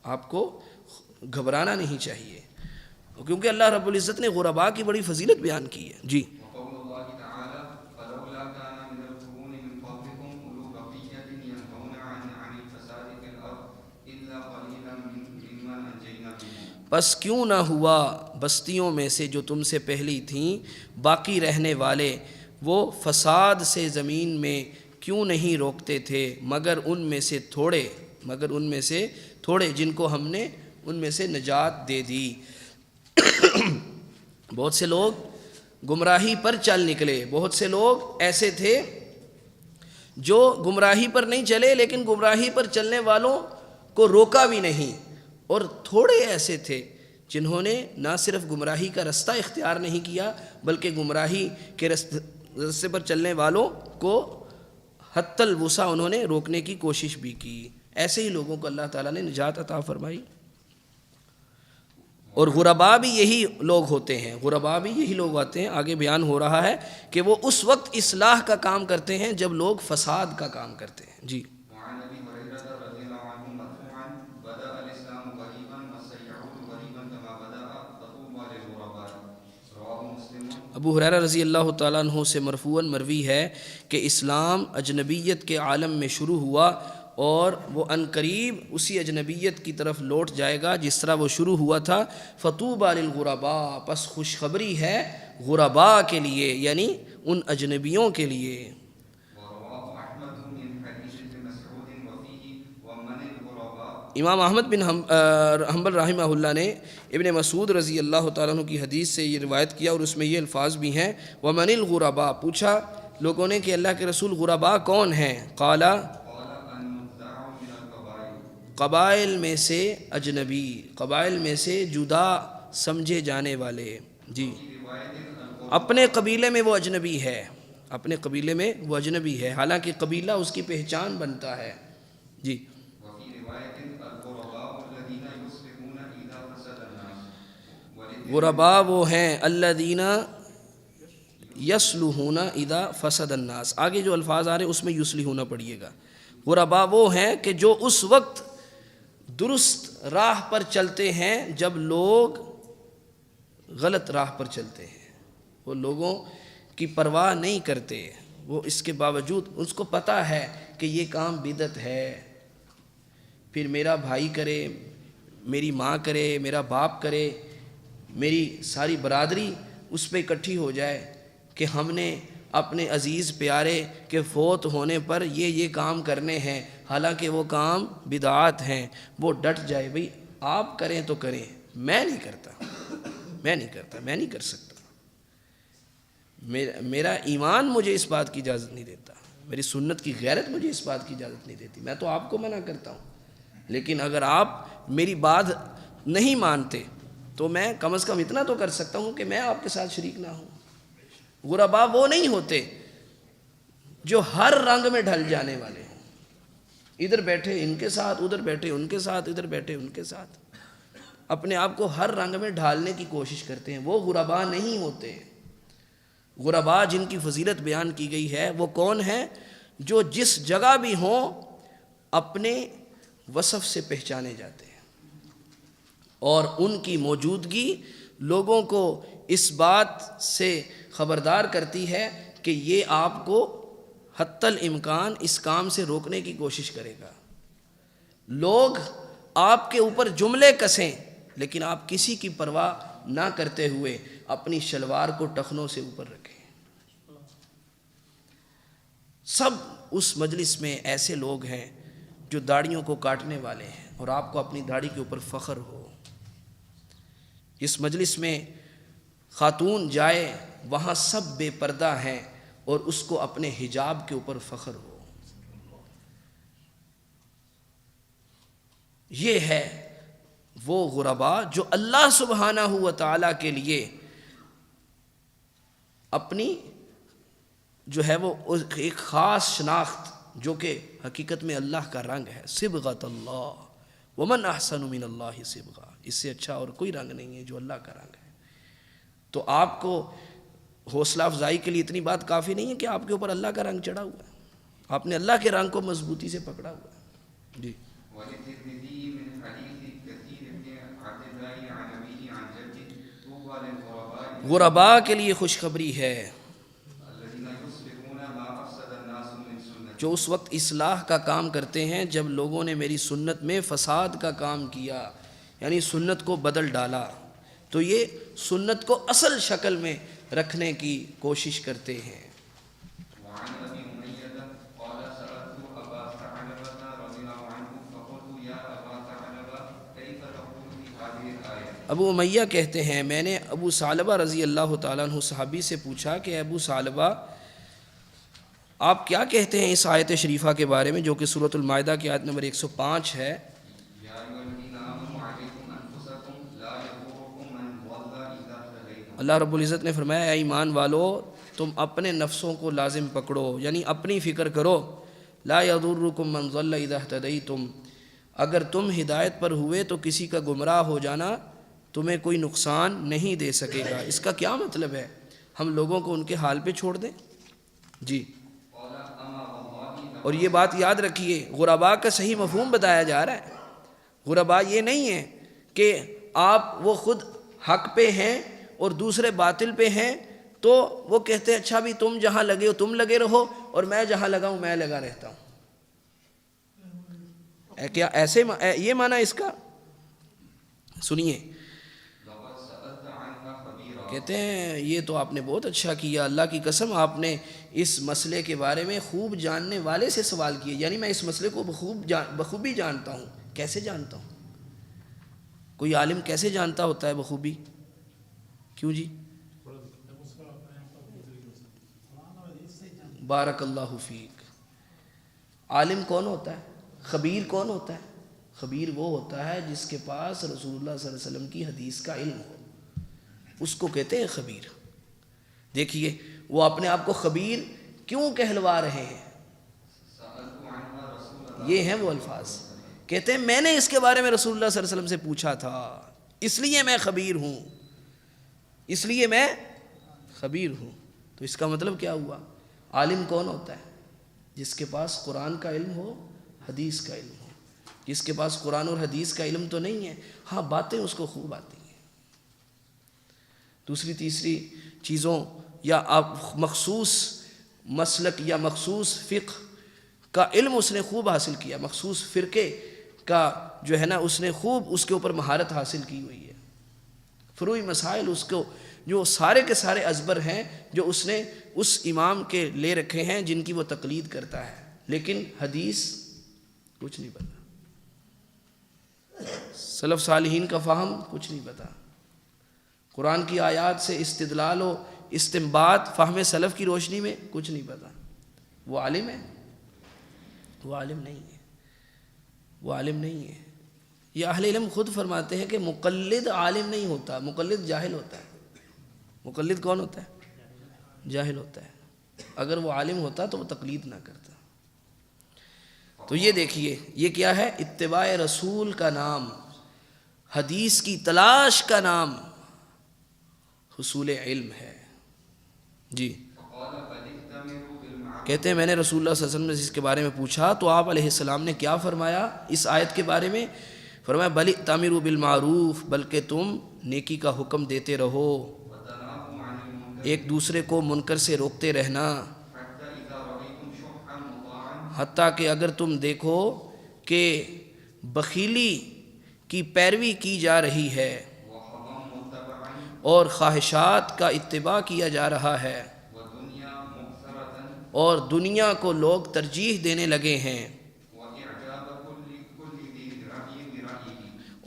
آپ کو گھبرانا نہیں چاہیے، کیونکہ اللہ رب العزت نے غرباء کی بڑی فضیلت بیان کی ہے. جی پس کیوں نہ ہوا بستیوں میں سے جو تم سے پہلی تھیں باقی رہنے والے، وہ فساد سے زمین میں کیوں نہیں روکتے تھے مگر ان میں سے تھوڑے جن کو ہم نے ان میں سے نجات دے دی. بہت سے لوگ گمراہی پر چل نکلے، بہت سے لوگ ایسے تھے جو گمراہی پر نہیں چلے لیکن گمراہی پر چلنے والوں کو روکا بھی نہیں، اور تھوڑے ایسے تھے جنہوں نے نہ صرف گمراہی کا رستہ اختیار نہیں کیا بلکہ گمراہی کے رستے پر چلنے والوں کو حتی الوسع انہوں نے روکنے کی کوشش بھی کی. ایسے ہی لوگوں کو اللہ تعالیٰ نے نجات عطا فرمائی. اور غربا بھی یہی لوگ ہوتے ہیں، غربا بھی یہی لوگ آتے ہیں. آگے بیان ہو رہا ہے کہ وہ اس وقت اصلاح کا کام کرتے ہیں جب لوگ فساد کا کام کرتے ہیں. جی. وعن ابي هريره رضي الله عنه مرفوعا بدا الاسلام غريبا وسيعود غريبا كما بدا فطوبى للغرباء رواه مسلم. ابو ہریرہ رضی اللہ تعالیٰ عنہ سے مرفوعاً مروی ہے کہ اسلام اجنبیت کے عالم میں شروع ہوا اور وہ عنقریب اسی اجنبیت کی طرف لوٹ جائے گا جس طرح وہ شروع ہوا تھا. فطوبى للغرباء، پس خوشخبری ہے غرباء کے لیے، یعنی ان اجنبیوں کے لیے. امام احمد بن حنبل رحمہ اللہ نے ابن مسعود رضی اللہ تعالیٰ عنہ کی حدیث سے یہ روایت کیا اور اس میں یہ الفاظ بھی ہیں. ومن الغرباء، پوچھا لوگوں نے کہ اللہ کے رسول غرباء کون ہیں؟ قال قبائل میں سے اجنبی، قبائل میں سے جدا سمجھے جانے والے. جی. اپنے قبیلے میں وہ اجنبی ہے، اپنے قبیلے میں وہ اجنبی ہے، حالانکہ قبیلہ اس کی پہچان بنتا ہے. جی. غرباء وہ ہیں الذین یصلحون اذا فسد الناس. آگے جو الفاظ آ رہے ہیں اس میں یصلحون پڑھیے گا. غرباء وہ ہیں کہ جو اس وقت درست راہ پر چلتے ہیں جب لوگ غلط راہ پر چلتے ہیں. وہ لوگوں کی پرواہ نہیں کرتے، وہ اس کے باوجود اس کو پتہ ہے کہ یہ کام بدعت ہے، پھر میرا بھائی کرے، میری ماں کرے، میرا باپ کرے، میری ساری برادری اس پہ اکٹھی ہو جائے کہ ہم نے اپنے عزیز پیارے کے فوت ہونے پر یہ کام کرنے ہیں، حالانکہ وہ کام بدعات ہیں. وہ ڈٹ جائے، بھئی آپ کریں تو کریں، میں نہیں کرتا، میں نہیں کر سکتا. میرا ایمان مجھے اس بات کی اجازت نہیں دیتا، میری سنت کی غیرت مجھے اس بات کی اجازت نہیں دیتی. میں تو آپ کو منع کرتا ہوں، لیکن اگر آپ میری بات نہیں مانتے تو میں کم از کم اتنا تو کر سکتا ہوں کہ میں آپ کے ساتھ شریک نہ ہوں. غرباء وہ نہیں ہوتے جو ہر رنگ میں ڈھل جانے والے ہیں، ادھر بیٹھے ان کے ساتھ، ادھر بیٹھے ان کے ساتھ، ادھر بیٹھے ان کے ساتھ، اپنے آپ کو ہر رنگ میں ڈھالنے کی کوشش کرتے ہیں. وہ غرباء نہیں ہوتے. غرباء جن کی فضیلت بیان کی گئی ہے وہ کون ہیں؟ جو جس جگہ بھی ہوں اپنے وصف سے پہچانے جاتے ہیں، اور ان کی موجودگی لوگوں کو اس بات سے خبردار کرتی ہے کہ یہ آپ کو حتی الامکان اس کام سے روکنے کی کوشش کرے گا. لوگ آپ کے اوپر جملے کسیں لیکن آپ کسی کی پرواہ نہ کرتے ہوئے اپنی شلوار کو ٹخنوں سے اوپر رکھیں. سب اس مجلس میں ایسے لوگ ہیں جو داڑھیوں کو کاٹنے والے ہیں اور آپ کو اپنی داڑھی کے اوپر فخر ہو. اس مجلس میں خاتون جائے وہاں سب بے پردہ ہیں اور اس کو اپنے حجاب کے اوپر فخر ہو. یہ ہے وہ غرباء جو اللہ سبحانہ و تعالیٰ کے لیے اپنی جو ہے وہ ایک خاص شناخت جو کہ حقیقت میں اللہ کا رنگ ہے. صبغۃ اللہ ومن احسن من اللہ صبغہ، اس سے اچھا اور کوئی رنگ نہیں ہے جو اللہ کا رنگ ہے. تو آپ کو حوصلہ افزائی کے لیے اتنی بات کافی نہیں ہے کہ آپ کے اوپر اللہ کا رنگ چڑھا ہوا ہے، آپ نے اللہ کے رنگ کو مضبوطی سے پکڑا ہوا ہے. جی. غرباء کے لیے خوشخبری ہے جو اس وقت اصلاح کا کام کرتے ہیں جب لوگوں نے میری سنت میں فساد کا کام کیا، یعنی سنت کو بدل ڈالا. تو یہ سنت کو اصل شکل میں رکھنے کی کوشش کرتے ہیں. ابو امیہ کہتے ہیں میں نے ابو ثعلبہ رضی اللہ تعالیٰ عنہ صحابی سے پوچھا کہ ابو ثعلبہ آپ کیا کہتے ہیں اس آیت شریفہ کے بارے میں جو کہ سورۃ المائدہ کی آیت نمبر 105 ہے. اللہ رب العزت نے فرمایا اے ایمان والو تم اپنے نفسوں کو لازم پکڑو، یعنی اپنی فکر کرو. لا یضرکم من ضل اذا اہتدیتم، اگر تم ہدایت پر ہوئے تو کسی کا گمراہ ہو جانا تمہیں کوئی نقصان نہیں دے سکے گا. اس کا کیا مطلب ہے؟ ہم لوگوں کو ان کے حال پہ چھوڑ دیں؟ جی. اور یہ بات یاد رکھیے، غرباء کا صحیح مفہوم بتایا جا رہا ہے. غرباء یہ نہیں ہے کہ آپ وہ خود حق پہ ہیں اور دوسرے باطل پہ ہیں تو وہ کہتے ہیں اچھا بھی تم جہاں لگے ہو تم لگے رہو اور میں جہاں لگا ہوں میں لگا رہتا ہوں. کیا ایسے یہ معنی اس کا؟ سنیے، کہتے ہیں یہ تو آپ نے بہت اچھا کیا، اللہ کی قسم آپ نے اس مسئلے کے بارے میں خوب جاننے والے سے سوال کیے، یعنی میں اس مسئلے کو بخوبی جانتا ہوں. کیسے جانتا ہوں؟ کوئی عالم کیسے جانتا ہوتا ہے بخوبی؟ کیوں جی؟ بارک اللہ فیک. عالم کون ہوتا ہے؟ خبیر کون ہوتا ہے؟ خبیر وہ ہوتا ہے جس کے پاس رسول اللہ صلی اللہ علیہ وسلم کی حدیث کا علم ہو، اس کو کہتے ہیں خبیر. دیکھیے وہ اپنے آپ کو خبیر کیوں کہلوا رہے ہیں؟ یہ ہیں وہ الفاظ. کہتے ہیں میں نے اس کے بارے میں رسول اللہ صلی اللہ علیہ وسلم سے پوچھا تھا اس لیے میں خبیر ہوں، اس لیے میں خبیر ہوں. تو اس کا مطلب کیا ہوا؟ عالم کون ہوتا ہے؟ جس کے پاس قرآن کا علم ہو، حدیث کا علم ہو. جس کے پاس قرآن اور حدیث کا علم تو نہیں ہے، ہاں باتیں اس کو خوب آتی ہیں. دوسری تیسری چیزوں یا مخصوص مسلک یا مخصوص فقہ کا علم اس نے خوب حاصل کیا، مخصوص فرقے کا جو ہے نا اس نے خوب اس کے اوپر مہارت حاصل کی ہوئی ہے. فروعی مسائل اس کو جو سارے کے سارے ازبر ہیں جو اس نے اس امام کے لے رکھے ہیں جن کی وہ تقلید کرتا ہے، لیکن حدیث کچھ نہیں پتا، سلف صالحین کا فہم کچھ نہیں پتا، قرآن کی آیات سے استدلال و استنباط فہم سلف کی روشنی میں کچھ نہیں پتا. وہ عالم ہے؟ وہ عالم نہیں ہے، وہ عالم نہیں ہے. یہ اہل علم خود فرماتے ہیں کہ مقلد عالم نہیں ہوتا، مقلد جاہل ہوتا ہے. مقلد کون ہوتا ہے؟ جاہل ہوتا ہے. اگر وہ عالم ہوتا تو وہ تقلید نہ کرتا. تو یہ دیکھیے یہ کیا ہے؟ اتباع رسول کا نام، حدیث کی تلاش کا نام حصول علم ہے. جی. کہتے ہیں میں نے رسول اللہ صلی اللہ علیہ وسلم سے اس کے بارے میں پوچھا تو آپ علیہ السلام نے کیا فرمایا اس آیت کے بارے میں؟ فرمایا بل تامروا بالمعروف، بلکہ تم نیکی کا حکم دیتے رہو، ایک دوسرے کو منکر سے روکتے رہنا، حتیٰ کہ اگر تم دیکھو کہ بخیلی کی پیروی کی جا رہی ہے اور خواہشات کا اتباع کیا جا رہا ہے اور دنیا کو لوگ ترجیح دینے لگے ہیں،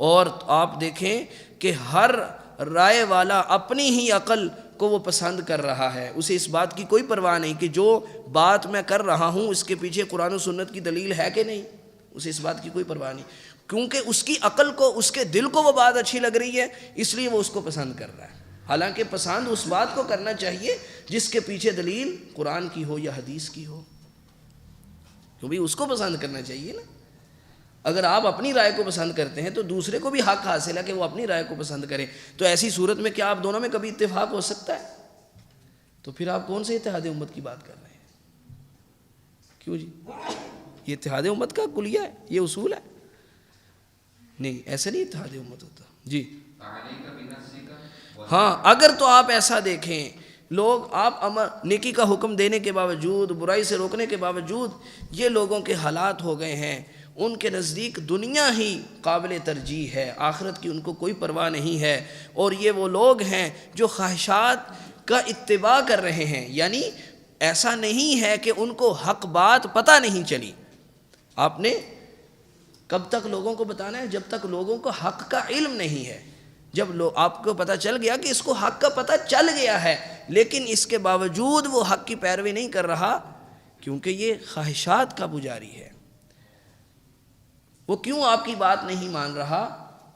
اور آپ دیکھیں کہ ہر رائے والا اپنی ہی عقل کو وہ پسند کر رہا ہے، اسے اس بات کی کوئی پرواہ نہیں کہ جو بات میں کر رہا ہوں اس کے پیچھے قرآن و سنت کی دلیل ہے کہ نہیں، اسے اس بات کی کوئی پرواہ نہیں، کیونکہ اس کی عقل کو اس کے دل کو وہ بات اچھی لگ رہی ہے اس لیے وہ اس کو پسند کر رہا ہے. حالانکہ پسند اس بات کو کرنا چاہیے جس کے پیچھے دلیل قرآن کی ہو یا حدیث کی ہو، کیونکہ اس کو پسند کرنا چاہیے نا. اگر آپ اپنی رائے کو پسند کرتے ہیں تو دوسرے کو بھی حق حاصل ہے کہ وہ اپنی رائے کو پسند کرے. تو ایسی صورت میں کیا آپ دونوں میں کبھی اتفاق ہو سکتا ہے؟ تو پھر آپ کون سے اتحاد امت کی بات کر رہے ہیں؟ کیوں جی؟ یہ اتحاد امت کا کلیہ ہے، یہ اصول ہے. نہیں ایسا نہیں اتحاد امت ہوتا. جی ہاں اگر تو آپ ایسا دیکھیں لوگ آپ نیکی کا حکم دینے کے باوجود برائی سے روکنے کے باوجود یہ لوگوں کے حالات ہو گئے ہیں، ان کے نزدیک دنیا ہی قابل ترجیح ہے، آخرت کی ان کو کوئی پرواہ نہیں ہے، اور یہ وہ لوگ ہیں جو خواہشات کا اتباع کر رہے ہیں. یعنی ایسا نہیں ہے کہ ان کو حق بات پتہ نہیں چلی. آپ نے کب تک لوگوں کو بتانا ہے؟ جب تک لوگوں کو حق کا علم نہیں ہے. جب آپ کو پتہ چل گیا کہ اس کو حق کا پتہ چل گیا ہے لیکن اس کے باوجود وہ حق کی پیروی نہیں کر رہا کیونکہ یہ خواہشات کا پجاری ہے. وہ کیوں آپ کی بات نہیں مان رہا؟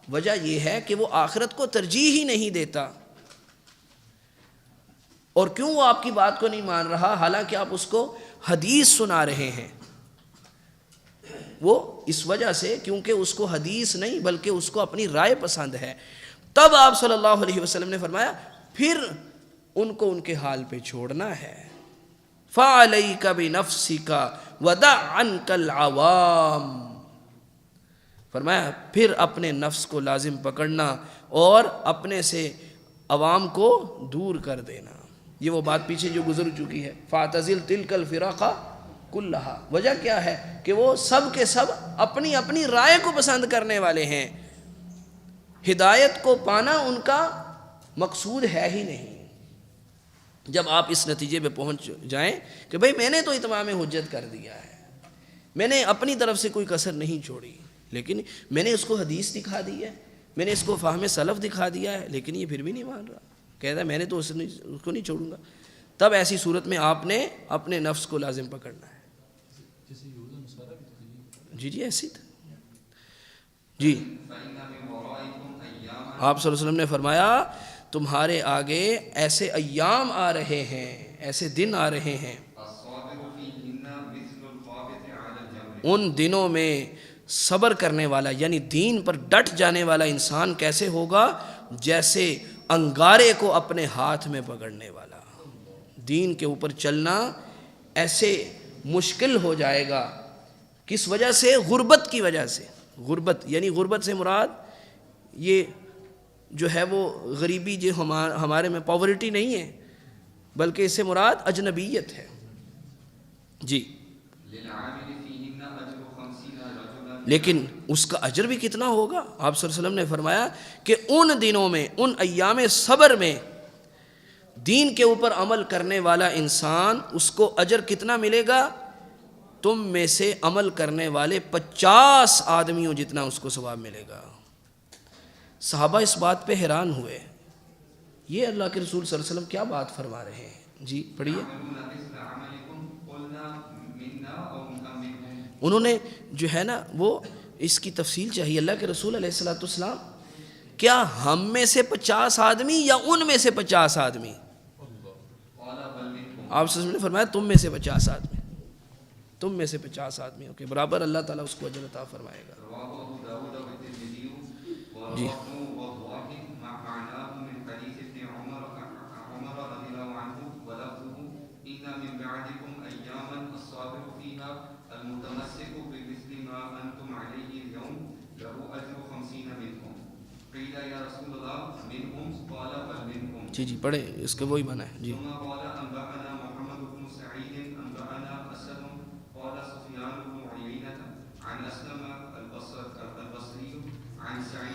وجہ یہ ہے کہ وہ آخرت کو ترجیح ہی نہیں دیتا. اور کیوں وہ آپ کی بات کو نہیں مان رہا حالانکہ آپ اس کو حدیث سنا رہے ہیں؟ وہ اس وجہ سے کیونکہ اس کو حدیث نہیں بلکہ اس کو اپنی رائے پسند ہے۔ تب آپ صلی اللہ علیہ وسلم نے فرمایا پھر ان کو ان کے حال پہ چھوڑنا ہے۔ فَعَلَيْكَ بِنَفْسِكَ وَدَعْ عَنْكَ الْعَوَامِ، فرمایا پھر اپنے نفس کو لازم پکڑنا اور اپنے سے عوام کو دور کر دینا۔ یہ وہ بات پیچھے جو گزر چکی ہے، فَاعْتَزِلْ تِلْكَ الْفِرَقَ كُلَّهَا۔ وجہ کیا ہے کہ وہ سب کے سب اپنی اپنی رائے کو پسند کرنے والے ہیں، ہدایت کو پانا ان کا مقصود ہے ہی نہیں۔ جب آپ اس نتیجے پہ پہنچ جائیں کہ بھئی میں نے تو اتمام حجت کر دیا ہے، میں نے اپنی طرف سے کوئی کسر نہیں چھوڑی، لیکن میں نے اس کو حدیث دکھا دی ہے، میں نے اس کو فہم سلف دکھا دیا ہے، لیکن یہ پھر بھی نہیں مان رہا، کہتا ہے میں نے تو اس کو نہیں چھوڑوں گا، تب ایسی صورت میں آپ نے اپنے نفس کو لازم پکڑنا ہے۔ جی ایسی تھا جی۔ آپ صلی اللہ علیہ وسلم نے فرمایا تمہارے آگے ایسے ایام آ رہے ہیں، ایسے دن آ رہے ہیں، ان دنوں میں صبر کرنے والا یعنی دین پر ڈٹ جانے والا انسان کیسے ہوگا؟ جیسے انگارے کو اپنے ہاتھ میں پکڑنے والا۔ دین کے اوپر چلنا ایسے مشکل ہو جائے گا، کس وجہ سے؟ غربت کی وجہ سے۔ غربت یعنی غربت سے مراد یہ جو ہے وہ غریبی جو ہمارے میں پاورٹی نہیں ہے، بلکہ اس سے مراد اجنبیت ہے جی۔ لیکن اس کا اجر بھی کتنا ہوگا؟ آپ صلی اللہ علیہ وسلم نے فرمایا کہ ان دنوں میں، ان ایام صبر میں دین کے اوپر عمل کرنے والا انسان، اس کو اجر کتنا ملے گا؟ تم میں سے عمل کرنے والے 50 آدمیوں جتنا اس کو ثواب ملے گا۔ صحابہ اس بات پہ حیران ہوئے، یہ اللہ کے رسول صلی اللہ علیہ وسلم کیا بات فرما رہے ہیں؟ جی پڑھیے۔ انہوں نے جو ہے نا وہ اس کی تفصیل چاہیے، اللہ کے رسول علیہ الصلوۃ والسلام کیا ہم میں سے 50 آدمی یا ان میں سے 50 آدمی؟ آپ صلی اللہ علیہ وسلم نے فرمایا تم میں سے 50 آدمی، تم میں سے 50 آدمیوں کے برابر اللہ تعالیٰ اس کو اجر عطا فرمائے گا جی۔ جی جی پڑھیں، اس کے وہی معنی ہے جی۔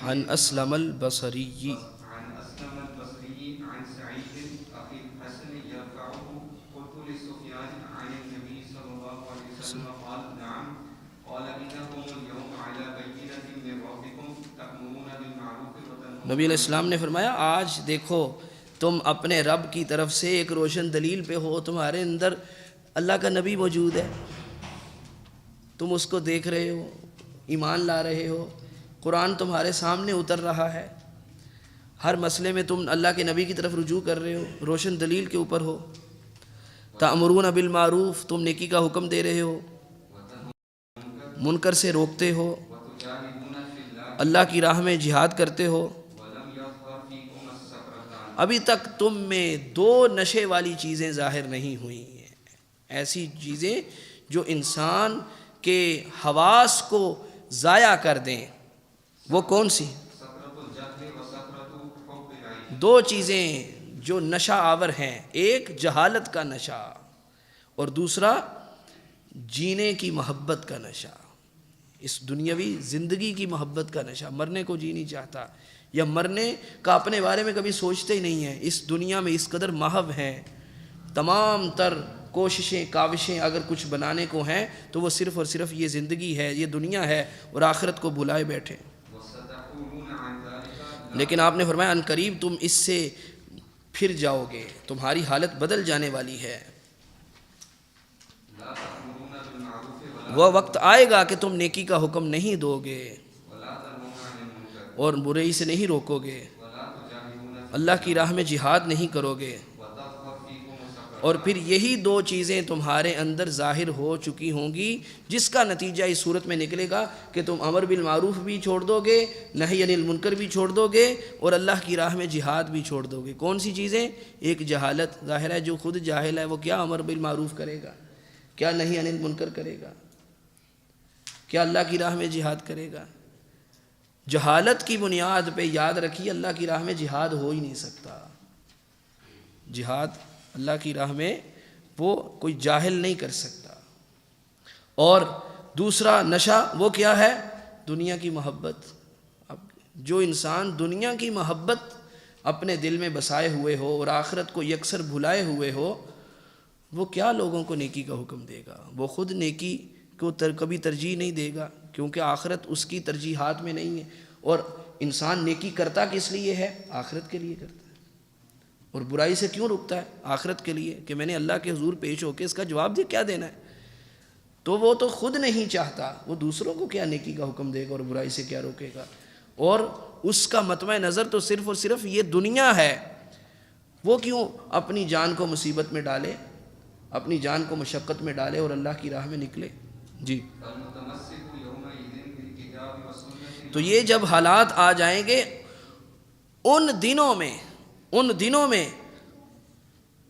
عن اسلم البصری عن سعيد أخي الحسن يرفعه قلت لسفيان عن النبي صلى الله عليه وسلم قال نعم قال إنكم اليوم على بينة من ربكم تأمرون بالمعروف وتنهون۔ نبی علیہ السلام نے فرمایا آج دیکھو تم اپنے رب کی طرف سے ایک روشن دلیل پہ ہو، تمہارے اندر اللہ کا نبی موجود ہے، تم اس کو دیکھ رہے ہو، ایمان لا رہے ہو، قرآن تمہارے سامنے اتر رہا ہے، ہر مسئلے میں تم اللہ کے نبی کی طرف رجوع کر رہے ہو، روشن دلیل کے اوپر ہو۔ تأمرون بالمعروف، تم نیکی کا حکم دے رہے ہو، منکر سے روکتے ہو، اللہ کی راہ میں جہاد کرتے ہو۔ ابھی تک تم میں 2 نشے والی چیزیں ظاہر نہیں ہوئی ہیں، ایسی چیزیں جو انسان کے حواس کو ضائع کر دیں۔ وہ کون سی؟ 2 چیزیں جو نشہ آور ہیں، ایک جہالت کا نشہ اور دوسرا جینے کی محبت کا نشہ، اس دنیاوی زندگی کی محبت کا نشہ، مرنے کو جی نہیں چاہتا یا مرنے کا اپنے بارے میں کبھی سوچتے ہی نہیں ہے۔ اس دنیا میں اس قدر محو ہیں، تمام تر کوششیں کاوشیں اگر کچھ بنانے کو ہیں تو وہ صرف اور صرف یہ زندگی ہے، یہ دنیا ہے، اور آخرت کو بھلائے بیٹھے۔ لیکن آپ نے فرمایا ان قریب تم اس سے پھر جاؤ گے، تمہاری حالت بدل جانے والی ہے۔ وہ وقت آئے گا کہ تم نیکی کا حکم نہیں دو گے اور برائی سے نہیں روکو گے، اللہ کی راہ میں جہاد نہیں کرو گے، اور پھر یہی دو چیزیں تمہارے اندر ظاہر ہو چکی ہوں گی، جس کا نتیجہ اس صورت میں نکلے گا کہ تم امر بالمعروف بھی چھوڑ دو گے، نہی عن المنکر بھی چھوڑ دو گے، اور اللہ کی راہ میں جہاد بھی چھوڑ دو گے۔ کون سی چیزیں؟ ایک جہالت، ظاہر ہے جو خود جاہل ہے وہ کیا امر بالمعروف کرے گا، کیا نہی عن المنکر کرے گا، کیا اللہ کی راہ میں جہاد کرے گا؟ جہالت کی بنیاد پہ یاد رکھیے اللہ کی راہ میں جہاد ہو ہی نہیں سکتا۔ جہاد اللہ کی راہ میں وہ کوئی جاہل نہیں کر سکتا۔ اور دوسرا نشہ وہ کیا ہے؟ دنیا کی محبت۔ اب جو انسان دنیا کی محبت اپنے دل میں بسائے ہوئے ہو اور آخرت کو یکسر بھلائے ہوئے ہو، وہ کیا لوگوں کو نیکی کا حکم دے گا؟ وہ خود نیکی کو کبھی ترجیح نہیں دے گا، کیونکہ آخرت اس کی ترجیحات میں نہیں ہے۔ اور انسان نیکی کرتا کس لیے ہے؟ آخرت کے لیے کرتا ہے۔ اور برائی سے کیوں رکتا ہے؟ آخرت کے لیے، کہ میں نے اللہ کے حضور پیش ہو کے اس کا جواب کیا دینا ہے۔ تو وہ تو خود نہیں چاہتا، وہ دوسروں کو کیا نیکی کا حکم دے گا اور برائی سے کیا روکے گا؟ اور اس کا مطمع نظر تو صرف اور صرف یہ دنیا ہے۔ وہ کیوں اپنی جان کو مصیبت میں ڈالے، اپنی جان کو مشقت میں ڈالے اور اللہ کی راہ میں نکلے؟ جی، تو یہ جب حالات آ جائیں گے ان دنوں میں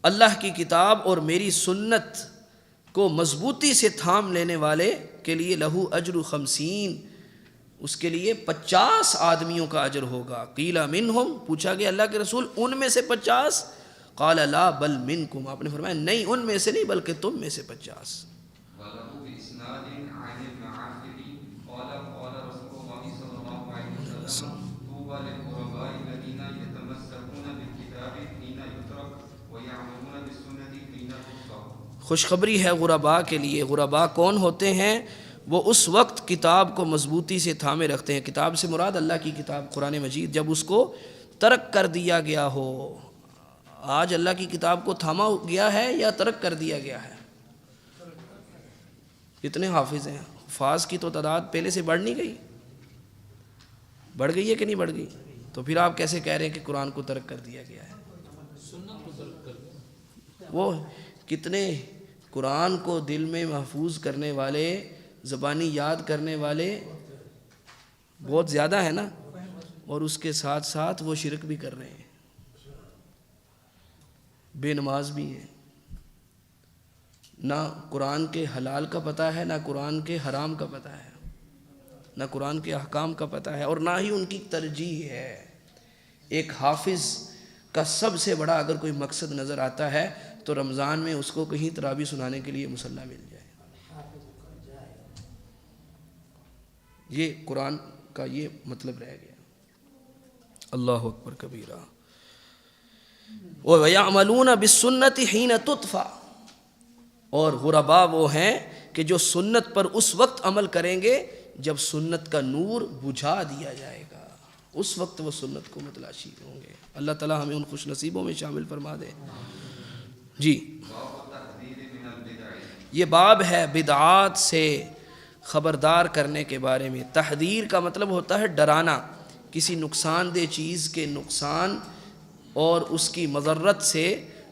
اللہ کی کتاب اور میری سنت کو مضبوطی سے تھام لینے والے کے لیے لہو اجر 50، اس کے لیے 50 آدمیوں کا اجر ہوگا۔ قیل منہم، پوچھا گیا اللہ کے رسول ان میں سے 50؟ قال لا بل منکم، آپ نے فرمایا نہیں ان میں سے نہیں بلکہ تم میں سے 50۔ خوشخبری ہے غرباء کے لیے۔ غرباء کون ہوتے ہیں؟ وہ اس وقت کتاب کو مضبوطی سے تھامے رکھتے ہیں۔ کتاب سے مراد اللہ کی کتاب قرآن مجید، جب اس کو ترک کر دیا گیا ہو۔ آج اللہ کی کتاب کو تھاما گیا ہے یا ترک کر دیا گیا ہے؟ کتنے حافظ ہیں؟ حفاظ کی تو تعداد پہلے سے بڑھ نہیں گئی؟ بڑھ گئی ہے کہ نہیں بڑھ گئی؟ تو پھر آپ کیسے کہہ رہے ہیں کہ قرآن کو ترک کر دیا گیا ہے؟ وہ کتنے قرآن کو دل میں محفوظ کرنے والے، زبانی یاد کرنے والے بہت زیادہ ہے نا، اور اس کے ساتھ ساتھ وہ شرک بھی کر رہے ہیں، بے نماز بھی ہیں، نہ قرآن کے حلال کا پتہ ہے، نہ قرآن کے حرام کا پتہ ہے، نہ قرآن کے احکام کا پتہ ہے، اور نہ ہی ان کی ترجیح ہے۔ ایک حافظ کا سب سے بڑا اگر کوئی مقصد نظر آتا ہے تو رمضان میں اس کو کہیں تراویح سنانے کے لیے مصلی مل جائے۔ یہ قرآن کا یہ مطلب رہ گیا۔ اللہ اکبر کبیرہ۔ وَيَعْمَلُونَ بِالسُّنَّةِ حِينَ تُطْفَى، اور غرباء وہ ہیں کہ جو سنت پر اس وقت عمل کریں گے جب سنت کا نور بجھا دیا جائے گا، اس وقت وہ سنت کو متلاشی ہوں گے۔ اللہ تعالی ہمیں ان خوش نصیبوں میں شامل فرما دے۔ جی، یہ باب ہے بدعات سے خبردار کرنے کے بارے میں۔ تحذیر کا مطلب ہوتا ہے ڈرانا، کسی نقصان دہ چیز کے نقصان اور اس کی مضرت سے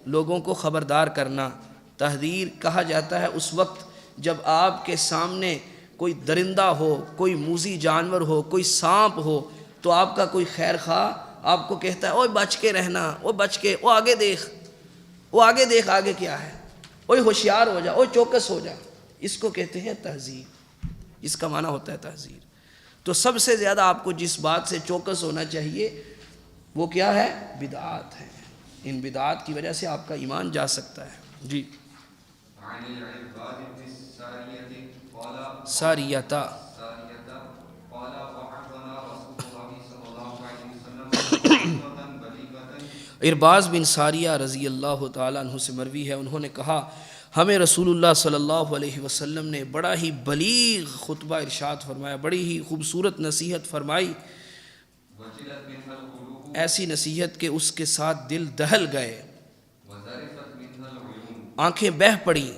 لوگوں کو خبردار کرنا۔ تحذیر کہا جاتا ہے اس وقت جب آپ کے سامنے کوئی درندہ ہو، کوئی موذی جانور ہو، کوئی سانپ ہو، تو آپ کا کوئی خیر خواہ آپ کو کہتا ہے اوے بچ کے رہنا، او بچ کے، او آگے دیکھ، او آگے دیکھ، آگے کیا ہے، اوے ہوشیار ہو جا، اوے چوکس ہو جا۔ اس کو کہتے ہیں تحذیر، اس کا معنی ہوتا ہے تحذیر۔ تو سب سے زیادہ آپ کو جس بات سے چوکس ہونا چاہیے وہ کیا ہے؟ بدعات ہے۔ ان بدعات کی وجہ سے آپ کا ایمان جا سکتا ہے۔ جی، ساریتا، ارباز بن ساریہ رضی اللہ تعالیٰ عنہ سے مروی ہے، انہوں نے کہا ہمیں رسول اللہ صلی اللہ علیہ وسلم نے بڑا ہی بلیغ خطبہ ارشاد فرمایا، بڑی ہی خوبصورت نصیحت فرمائی، ایسی نصیحت کہ اس کے ساتھ دل دہل گئے، آنکھیں بہہ پڑیں۔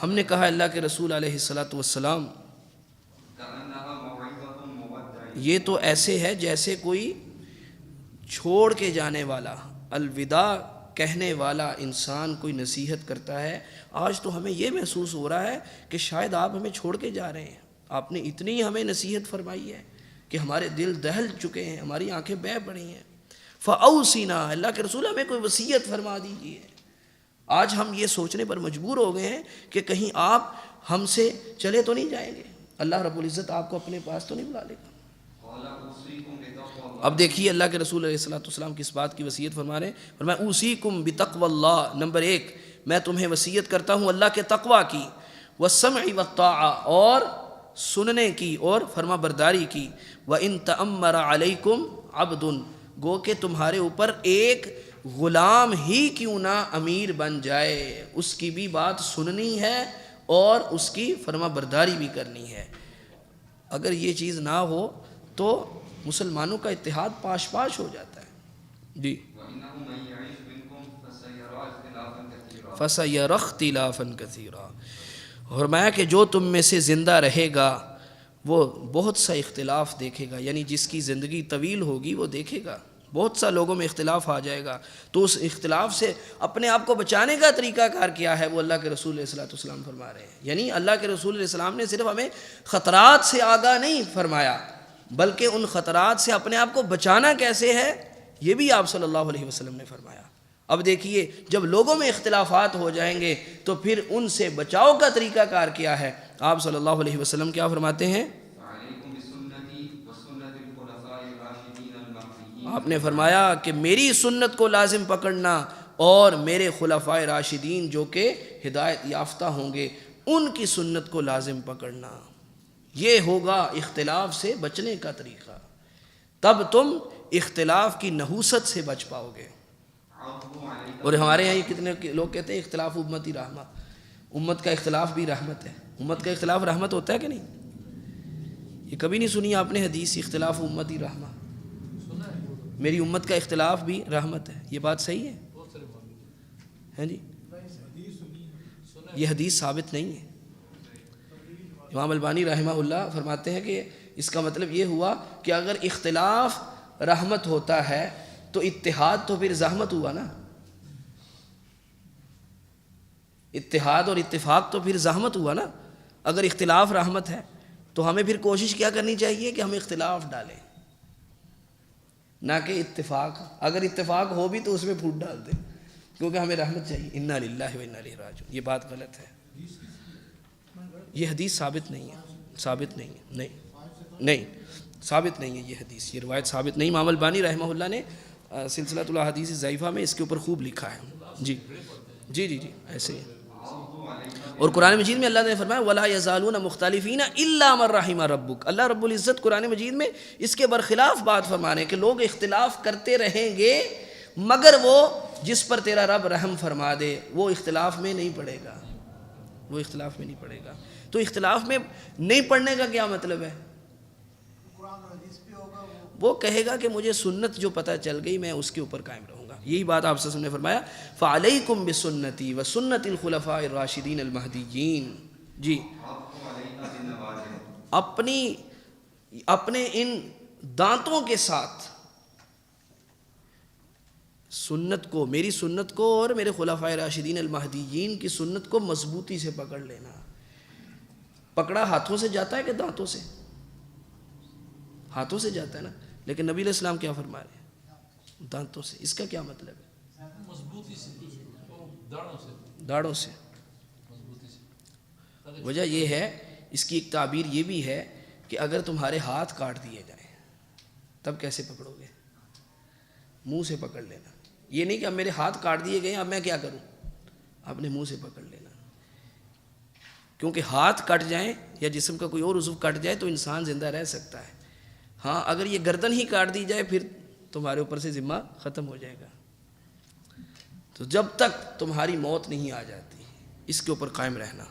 ہم نے کہا اللہ کے رسول علیہ السلام، یہ تو ایسے ہے جیسے کوئی چھوڑ کے جانے والا، الوداع کہنے والا انسان کوئی نصیحت کرتا ہے، آج تو ہمیں یہ محسوس ہو رہا ہے کہ شاید آپ ہمیں چھوڑ کے جا رہے ہیں، آپ نے اتنی ہمیں نصیحت فرمائی ہے کہ ہمارے دل دہل چکے ہیں، ہماری آنکھیں بہہ پڑی ہیں۔ فَأَوْصِنَا، اللہ کے رسول ہمیں کوئی وصیت فرما دیجیے۔ آج ہم یہ سوچنے پر مجبور ہو گئے ہیں کہ کہیں آپ ہم سے چلے تو نہیں جائیں گے، اللہ رب العزت آپ کو اپنے پاس تو نہیں بلا لے گا۔ اب دیکھیے اللہ کے رسول علیہ السلام کس بات کی وصیت فرما رہے ہیں، فرمایا اوصیکم بتقوی اللہ، نمبر 1 میں تمہیں وصیت کرتا ہوں اللہ کے تقوی کی، والسمع والطاعہ، اور سننے کی اور فرما برداری کی، وَإِن تَأَمَّرَ عَلَيْكُمْ عَبْدٌ، گو کہ تمہارے اوپر ایک غلام ہی کیوں نہ امیر بن جائے، اس کی بھی بات سننی ہے اور اس کی فرما برداری بھی کرنی ہے۔ اگر یہ چیز نہ ہو تو مسلمانوں کا اتحاد پاش پاش ہو جاتا ہے۔ جی فَسَيَرَى اخْتِلَافًا كَثِيرًا، فرمایا کہ جو تم میں سے زندہ رہے گا وہ بہت سا اختلاف دیکھے گا، یعنی جس کی زندگی طویل ہوگی وہ دیکھے گا بہت سا لوگوں میں اختلاف آ جائے گا، تو اس اختلاف سے اپنے آپ کو بچانے کا طریقہ کار کیا ہے وہ اللہ کے رسول علیہ السلام فرما رہے ہیں۔ یعنی اللہ کے رسول علیہ السلام نے صرف ہمیں خطرات سے آگاہ نہیں فرمایا، بلکہ ان خطرات سے اپنے آپ کو بچانا کیسے ہے یہ بھی آپ صلی اللہ علیہ وسلم نے فرمایا۔ اب دیکھیے جب لوگوں میں اختلافات ہو جائیں گے تو پھر ان سے بچاؤ کا طریقہ کار کیا ہے، آپ صلی اللہ علیہ وسلم کیا فرماتے ہیں؟ آپ نے فرمایا کہ میری سنت کو لازم پکڑنا اور میرے خلفائے راشدین جو کہ ہدایت یافتہ ہوں گے ان کی سنت کو لازم پکڑنا، یہ ہوگا اختلاف سے بچنے کا طریقہ، تب تم اختلاف کی نحوست سے بچ پاؤ گے۔ اور ہمارے یہاں یہ کتنے لوگ کہتے ہیں اختلاف امتی رحمہ، امت کا اختلاف بھی رحمت ہے، امت کا اختلاف رحمت ہوتا ہے کہ نہیں؟ یہ کبھی نہیں سنی آپ نے حدیث اختلاف امتی رحمہ، میری امت کا اختلاف بھی رحمت ہے، یہ بات صحیح ہے جی؟ یہ حدیث ثابت نہیں ہے۔ امام البانی رحمہ اللہ فرماتے ہیں کہ اس کا مطلب یہ ہوا کہ اگر اختلاف رحمت ہوتا ہے تو اتحاد تو پھر زحمت ہوا نا، اتحاد اور اتفاق تو پھر زحمت ہوا نا۔ اگر اختلاف رحمت ہے تو ہمیں پھر کوشش کیا کرنی چاہیے کہ ہم اختلاف ڈالیں نہ کہ اتفاق۔ اگر اتفاق ہو بھی تو اس میں پھوٹ ڈال دیں کیونکہ ہمیں رحمت چاہیے۔ انا للہ و انا الیہ راجعون، یہ بات غلط ہے، یہ حدیث ثابت نہیں ہے، ثابت نہیں ہے، نہیں ثابت نہیں ہے یہ حدیث، یہ روایت ثابت نہیں۔ امام البانی رحمہ اللہ نے سلسلۃ الاحادیث الضعیفہ میں اس کے اوپر خوب لکھا ہے۔ جی جی جی جی ایسے ہی۔ اور قرآن مجید میں اللہ نے فرمایا وَلَا يَزَالُونَ مُخْتَلِفِينَ إِلَّا مَن رَحِمَ رَبُّكَ، اللہ رب العزت قرآن مجید میں اس کے برخلاف بات فرمانے کہ لوگ اختلاف کرتے رہیں گے مگر وہ جس پر تیرا رب رحم فرما دے وہ اختلاف میں نہیں پڑے گا، وہ اختلاف میں نہیں پڑے گا۔ تو اختلاف میں نہیں پڑھنے کا کیا مطلب ہے؟ وہ کہے گا کہ مجھے سنت جو پتہ چل گئی میں اس کے اوپر قائم رہوں گا، یہی بات آپ صلی اللہ علیہ وسلم نے فرمایا فَعَلَيْكُمْ بِسُنَّتِي وَسُنَّتِ الْخُلَفَاءِ الرَّاشِدِينَ الْمَهْدِيِّينَ۔ جی اپنے ان دانتوں کے ساتھ سنت کو، میری سنت کو اور میرے خلفائے راشدین المہدیین کی سنت کو مضبوطی سے پکڑ لینا۔ پکڑا ہاتھوں سے جاتا ہے کہ دانتوں سے؟ ہاتھوں سے جاتا ہے نا، لیکن نبی علیہ السلام کیا فرما رہے ہیں؟ دانتوں سے۔ اس کا کیا مطلب ہے؟ مضبوطی سے، داڑھوں سے، داڑھوں سے۔ وجہ یہ ہے، اس کی ایک تعبیر یہ بھی ہے کہ اگر تمہارے ہاتھ کاٹ دیے جائیں تب کیسے پکڑو گے؟ منہ سے پکڑ لینا، یہ نہیں کہ اب میرے ہاتھ کاٹ دیے گئے اب میں کیا کروں، آپ نے منہ سے پکڑ لینا، کیونکہ ہاتھ کٹ جائیں یا جسم کا کوئی اور عضو کٹ جائے تو انسان زندہ رہ سکتا ہے، ہاں اگر یہ گردن ہی کاٹ دی جائے پھر تمہارے اوپر سے ذمہ ختم ہو جائے گا۔ تو جب تک تمہاری موت نہیں آ جاتی اس کے اوپر قائم رہنا۔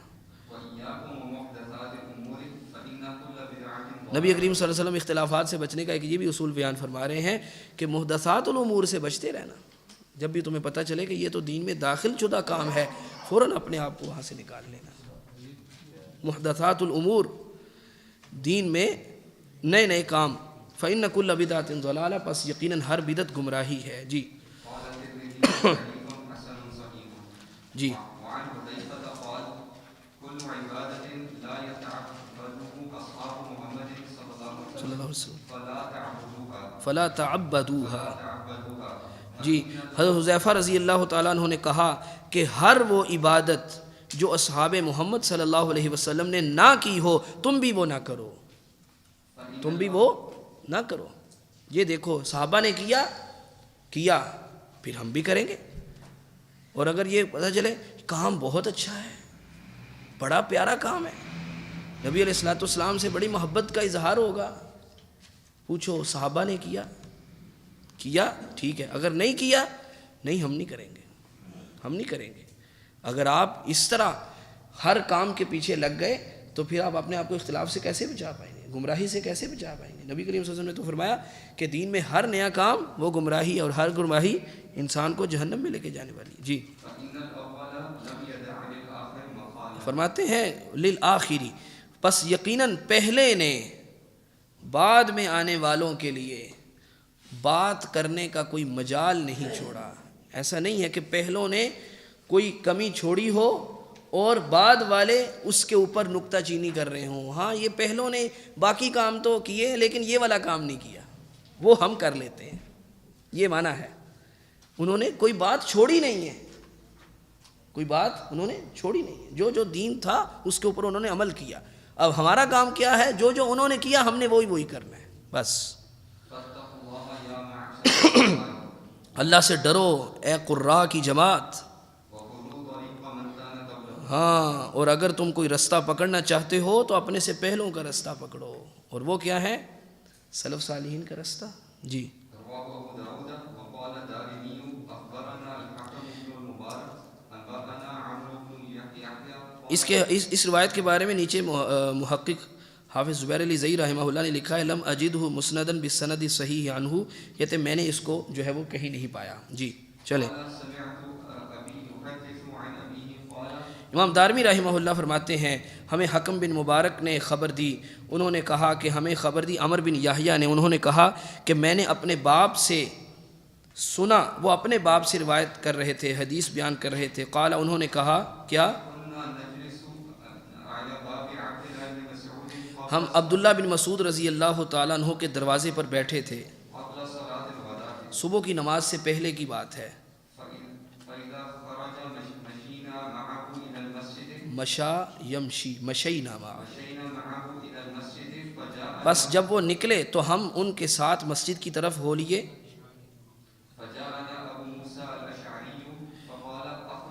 نبی کریم صلی اللہ علیہ وسلم اختلافات سے بچنے کا ایک یہ بھی اصول بیان فرما رہے ہیں کہ محدثات الامور سے بچتے رہنا، جب بھی تمہیں پتہ چلے کہ یہ تو دین میں داخل شدہ کام ہے فوراً اپنے آپ کو وہاں سے نکال لینا۔ محدثات الامور، دین میں نئے نئے کام، فإن كل بدعة ضلالہ، پس یقیناً ہر بدعت گمراہی ہے۔ جی جی وعن حذيفة قال كل عبادة لا يتعبده أصحاب محمد صلى الله عليه صلی اللہ وسلم علیہ وسلم فلا تعبدوها فلا تعبدوها. جی حضرت حذیفہ رضی اللہ تعالیٰ عنہ نے کہا کہ ہر وہ عبادت جو اصحاب محمد صلی اللہ علیہ وسلم نے نہ کی ہو تم بھی وہ نہ کرو، تم بھی وہ نہ کرو. یہ دیکھو صحابہ نے کیا پھر ہم بھی کریں گے. اور اگر یہ پتہ چلے کام بہت اچھا ہے، بڑا پیارا کام ہے، نبی علیہ الصلوۃ والسلام سے بڑی محبت کا اظہار ہوگا، پوچھو صحابہ نے کیا ٹھیک ہے، اگر نہیں کیا نہیں ہم نہیں کریں گے. اگر آپ اس طرح ہر کام کے پیچھے لگ گئے تو پھر آپ اپنے آپ کو اختلاف سے کیسے بچا پائیں گے، گمراہی سے کیسے بچا پائیں گے. نبی کریم صلی اللہ علیہ وسلم نے تو فرمایا کہ دین میں ہر نیا کام وہ گمراہی، اور ہر گمراہی انسان کو جہنم میں لے کے جانے والی. جی فرماتے ہیں للآخری، پس یقیناً پہلے نے بعد میں آنے والوں کے لیے بات کرنے کا کوئی مجال نہیں چھوڑا. ایسا نہیں ہے کہ پہلوں نے کوئی کمی چھوڑی ہو اور بعد والے اس کے اوپر نکتہ چینی کر رہے ہوں. ہاں یہ پہلوں نے باقی کام تو کیے لیکن یہ والا کام نہیں کیا، وہ ہم کر لیتے ہیں، یہ معنی ہے. انہوں نے کوئی بات چھوڑی نہیں ہے، جو دین تھا اس کے اوپر انہوں نے عمل کیا. اب ہمارا کام کیا ہے، جو انہوں نے کیا ہم نے وہی کرنا ہے بس. اللہ سے ڈرو اے قراء کی جماعت. ہاں، اور اگر تم کوئی رستہ پکڑنا چاہتے ہو تو اپنے سے پہلوں کا رستہ پکڑو، اور وہ کیا ہے؟ سلف صالحین کا رستہ. جی اس روایت کے بارے میں نیچے محقق حافظ زبیر علی زئی رحمہ اللہ نے لکھا ہے لم اجدہ مسندا بالسند صحیح عنہ، کہتے میں نے اس کو جو ہے وہ کہیں نہیں پایا. جی چلیں. امام دارمی رحمہ اللہ فرماتے ہیں ہمیں حکم بن مبارک نے خبر دی، انہوں نے کہا کہ ہمیں خبر دی عمر بن یحییٰ نے، انہوں نے کہا کہ میں نے اپنے باپ سے سنا، وہ اپنے باپ سے روایت کر رہے تھے، حدیث بیان کر رہے تھے. قال، انہوں نے کہا کیا؟ ہم عبداللہ بن مسعود رضی اللہ تعالیٰ عنہ کے دروازے پر بیٹھے تھے، صبح کی نماز سے پہلے کی بات ہے. مشا یمشی مشینا معہ، بس جب وہ نکلے تو ہم ان کے ساتھ مسجد کی طرف ہو لیے.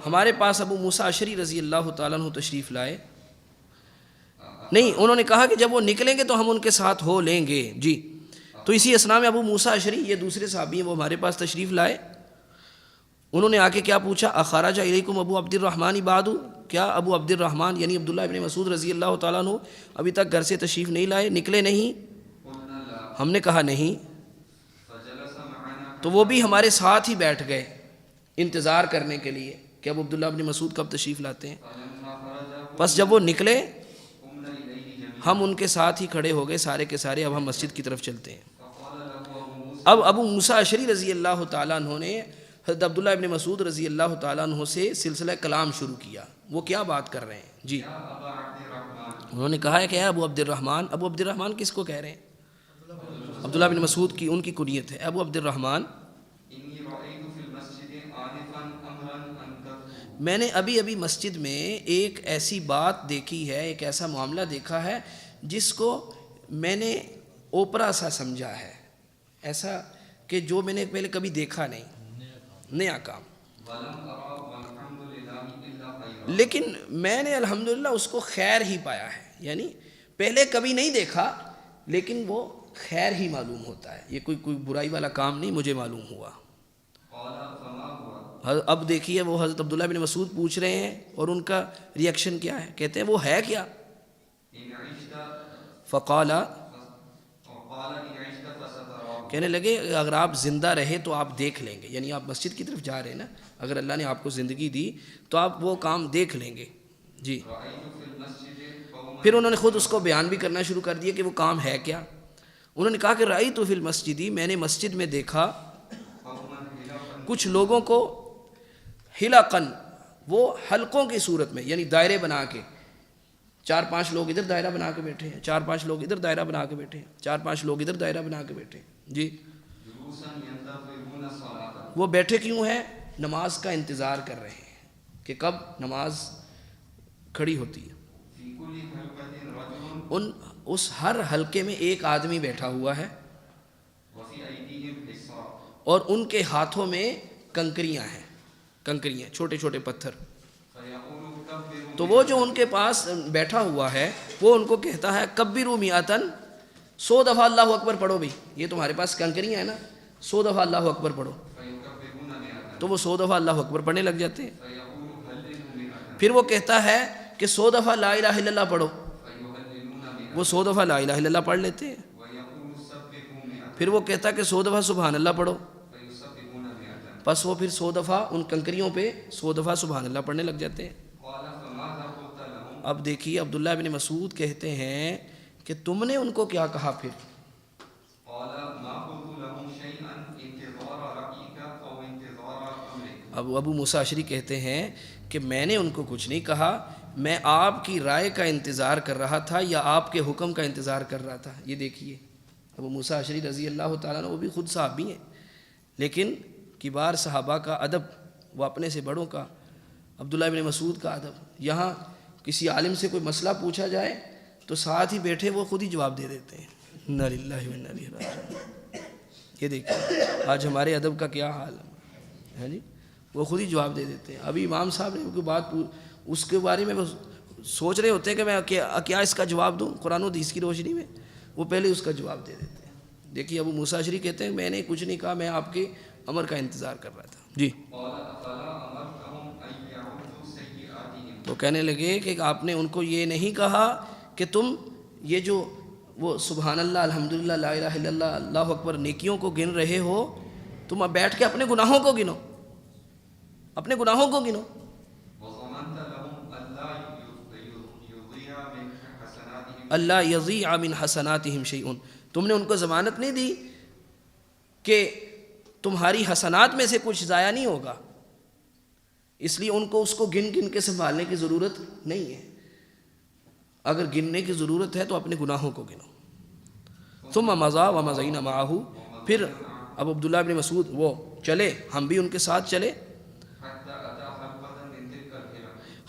ہمارے پاس ابو موسیٰ اشعری رضی اللہ تعالیٰ عنہ تشریف لائے. نہیں، انہوں نے کہا کہ جب وہ نکلیں گے تو ہم ان کے ساتھ ہو لیں گے. جی تو اسی اسنا میں ابو موسیٰ اشعری، یہ دوسرے صحابی ہیں، وہ ہمارے پاس تشریف لائے. انہوں نے آ کے کیا پوچھا؟ اخرج الیکم ابو عبد الرحمن بعد، کیا ابو عبد الرحمن یعنی عبداللہ ابن مسعود رضی اللہ تعالیٰ عنہ ابھی تک گھر سے تشریف نہیں لائے، نکلے نہیں؟ ہم نے کہا نہیں. تو وہ بھی ہمارے ساتھ ہی بیٹھ گئے انتظار کرنے کے لیے کہ اب عبداللہ ابن مسعود کب تشریف لاتے ہیں. بس جب وہ نکلے ہم ان کے ساتھ ہی کھڑے ہو گئے سارے کے سارے، اب ہم مسجد کی طرف چلتے ہیں. اب ابو موسیٰ اشعری رضی اللہ تعالیٰ عنہ نے حضرت عبداللہ ابن مسعود رضی اللہ تعالیٰ عنہ سے سلسلہ کلام شروع کیا. وہ کیا بات کر رہے ہیں؟ جی انہوں نے کہا ہے کہ ابو عبد الرحمن. ابو عبد الرحمن کس کو کہہ رہے ہیں؟ عبداللہ بن مسعود کی ان کی کنیت ہے ابو عبد الرحمن. میں نے ابھی مسجد میں ایک ایسی بات دیکھی ہے، ایک ایسا معاملہ دیکھا ہے جس کو میں نے اوپرا سا سمجھا ہے، ایسا کہ جو میں نے پہلے کبھی دیکھا نہیں، نیا کام. لیکن میں نے الحمدللہ اس کو خیر ہی پایا ہے، یعنی پہلے کبھی نہیں دیکھا لیکن وہ خیر ہی معلوم ہوتا ہے، یہ کوئی برائی والا کام نہیں مجھے معلوم ہوا. اب دیکھیے وہ حضرت عبداللہ بن مسعود پوچھ رہے ہیں اور ان کا ریئیکشن کیا ہے، کہتے ہیں وہ ہے کیا؟ فقال، کہنے لگے اگر آپ زندہ رہے تو آپ دیکھ لیں گے، یعنی آپ مسجد کی طرف جا رہے ہیں نا، اگر اللہ نے آپ کو زندگی دی تو آپ وہ کام دیکھ لیں گے. جی پھر انہوں نے خود اس کو بیان بھی کرنا شروع کر دیا کہ وہ کام ہے کیا. انہوں نے کہا کہ رأیت فی المسجد، میں نے مسجد میں دیکھا کچھ لوگوں کو، حلقاً وہ حلقوں کی صورت میں، یعنی دائرے بنا کے، 4-5 لوگ ادھر دائرہ بنا کے بیٹھے ہیں، 4-5 لوگ ادھر دائرہ بنا کے بیٹھے ہیں، 4-5 لوگ ادھر دائرہ بنا کے بیٹھے ہیں جی۔ وہ بیٹھے کیوں ہیں؟ نماز کا انتظار کر رہے ہیں کہ کب نماز کھڑی ہوتی ہے۔ اس ہر حلقے میں ایک آدمی بیٹھا ہوا ہے اور ان کے ہاتھوں میں کنکریاں ہیں، کنکریاں، چھوٹے چھوٹے پتھر۔ تو وہ جو ان کے پاس بیٹھا ہوا ہے وہ ان کو کہتا ہے کبروا میاتن، 100 دفعہ اللہ اکبر پڑھو بھائی، یہ تمہارے پاس کنکریاں ہیں نا، 100 دفعہ اللہ اکبر پڑھو۔ تو وہ 100 دفعہ اللہ اکبر پڑھنے لگ جاتے ہیں۔ پھر وہ کہتا ہے کہ 100 دفعہ لا الہ الا اللہ پڑھو، وہ 100 دفعہ لا الہ الا اللہ پڑھ لیتے ہیں۔ پھر وہ کہتا ہے کہ 100 دفعہ سبحان اللہ پڑھو، پس وہ پھر 100 دفعہ ان کنکریوں پہ 100 دفعہ سبحان اللہ پڑھنے لگ جاتے ہیں۔ اب دیکھیے عبداللہ بن مسعود کہتے ہیں کہ تم نے ان کو کیا کہا پھر؟ اب ابو موسیٰ اشعری کہتے ہیں کہ میں نے ان کو کچھ نہیں کہا، میں آپ کی رائے کا انتظار کر رہا تھا یا آپ کے حکم کا انتظار کر رہا تھا۔ یہ دیکھیے ابو موسیٰ اشعری رضی اللہ تعالیٰ عنہ، وہ بھی خود صحابی ہیں، لیکن کبار صحابہ کا ادب، وہ اپنے سے بڑوں کا، عبداللہ بن مسعود کا ادب۔ یہاں کسی عالم سے کوئی مسئلہ پوچھا جائے تو ساتھ ہی بیٹھے وہ خود ہی جواب دے دیتے ہیں۔ انا للہ و انا الیہ راجعون۔ یہ دیکھیے آج ہمارے ادب کا کیا حال ہے جی، وہ خود ہی جواب دے دیتے ہیں۔ ابھی امام صاحب نے کوئی بات اس کے بارے میں وہ سوچ رہے ہوتے ہیں کہ میں کیا اس کا جواب دوں قرآن و حدیث کی روشنی میں، وہ پہلے اس کا جواب دے دیتے ہیں۔ دیکھیے ابو موسیٰ اشعری کہتے ہیں میں نے کچھ نہیں کہا، میں آپ کے امر کا انتظار کر رہا تھا جی۔ تو کہنے لگے کہ آپ نے ان کو یہ نہیں کہا کہ تم یہ جو وہ سبحان اللہ، الحمدللہ، لا الہ الا اللہ، اللہ اکبر نیکیوں کو گن رہے ہو، تم اب بیٹھ کے اپنے گناہوں کو گنو، اپنے گناہوں کو گنو۔ اللہ یضیع من حسناتہم شیء، تم نے ان کو ضمانت نہیں دی کہ تمہاری حسنات میں سے کچھ ضائع نہیں ہوگا، اس لیے ان کو اس کو گن گن کے سنبھالنے کی ضرورت نہیں ہے۔ اگر گننے کی ضرورت ہے تو اپنے گناہوں کو گنو۔ ثم مضى ومضينا معه، پھر اب عبداللہ بن مسعود وہ چلے، ہم بھی ان کے ساتھ چلے،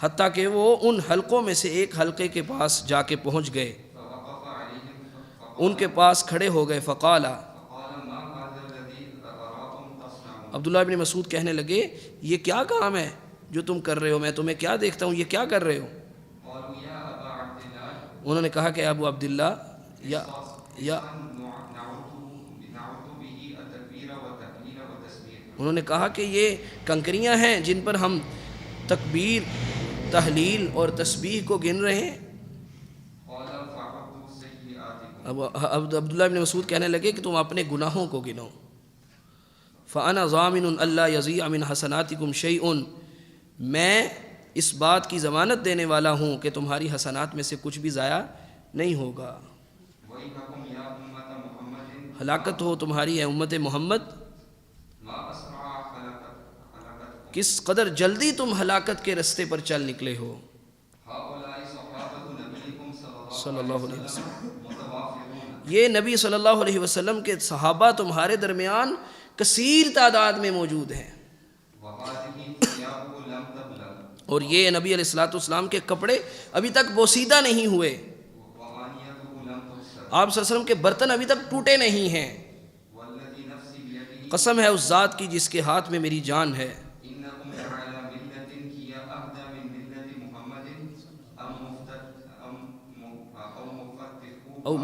حتیٰ کہ وہ ان حلقوں میں سے ایک حلقے کے پاس جا کے پہنچ گئے، ان کے پاس کھڑے ہو گئے۔ فقال، عبداللہ بن مسعود کہنے لگے یہ کیا کام ہے جو تم کر رہے ہو، میں تمہیں کیا دیکھتا ہوں، یہ کیا کر رہے ہو؟ انہوں نے کہا کہ ابو عبداللہ انہوں نے کہا کہ یہ کنکریاں ہیں جن پر ہم تکبیر، تحلیل اور تسبیح کو گن رہے ہیں۔ اب عبداللہ بن مسعود کہنے لگے کہ تم اپنے گناہوں کو گنو۔ فَأَنَا ضَامِنٌ أَلَّا يَضِيعَ مِنْ حَسَنَاتِكُمْ شَيْءٌ، میں اس بات کی ضمانت دینے والا ہوں کہ تمہاری حسنات میں سے کچھ بھی ضائع نہیں ہوگا۔ ہلاکت ہو تمہاری اے امت محمد، کس قدر جلدی تم ہلاکت کے رستے پر چل نکلے ہو۔ صلی اللہ علیہ وسلم، یہ نبی صلی اللہ علیہ وسلم کے صحابہ تمہارے درمیان کثیر تعداد میں موجود ہیں، اور یہ نبی علیہ الصلوۃ والسلام کے کپڑے ابھی تک بوسیدہ نہیں ہوئے، آپ صلی اللہ علیہ وسلم کے برتن ابھی تک ٹوٹے نہیں ہیں۔ قسم ہے اس ذات کی جس کے ہاتھ میں میری جان ہے، او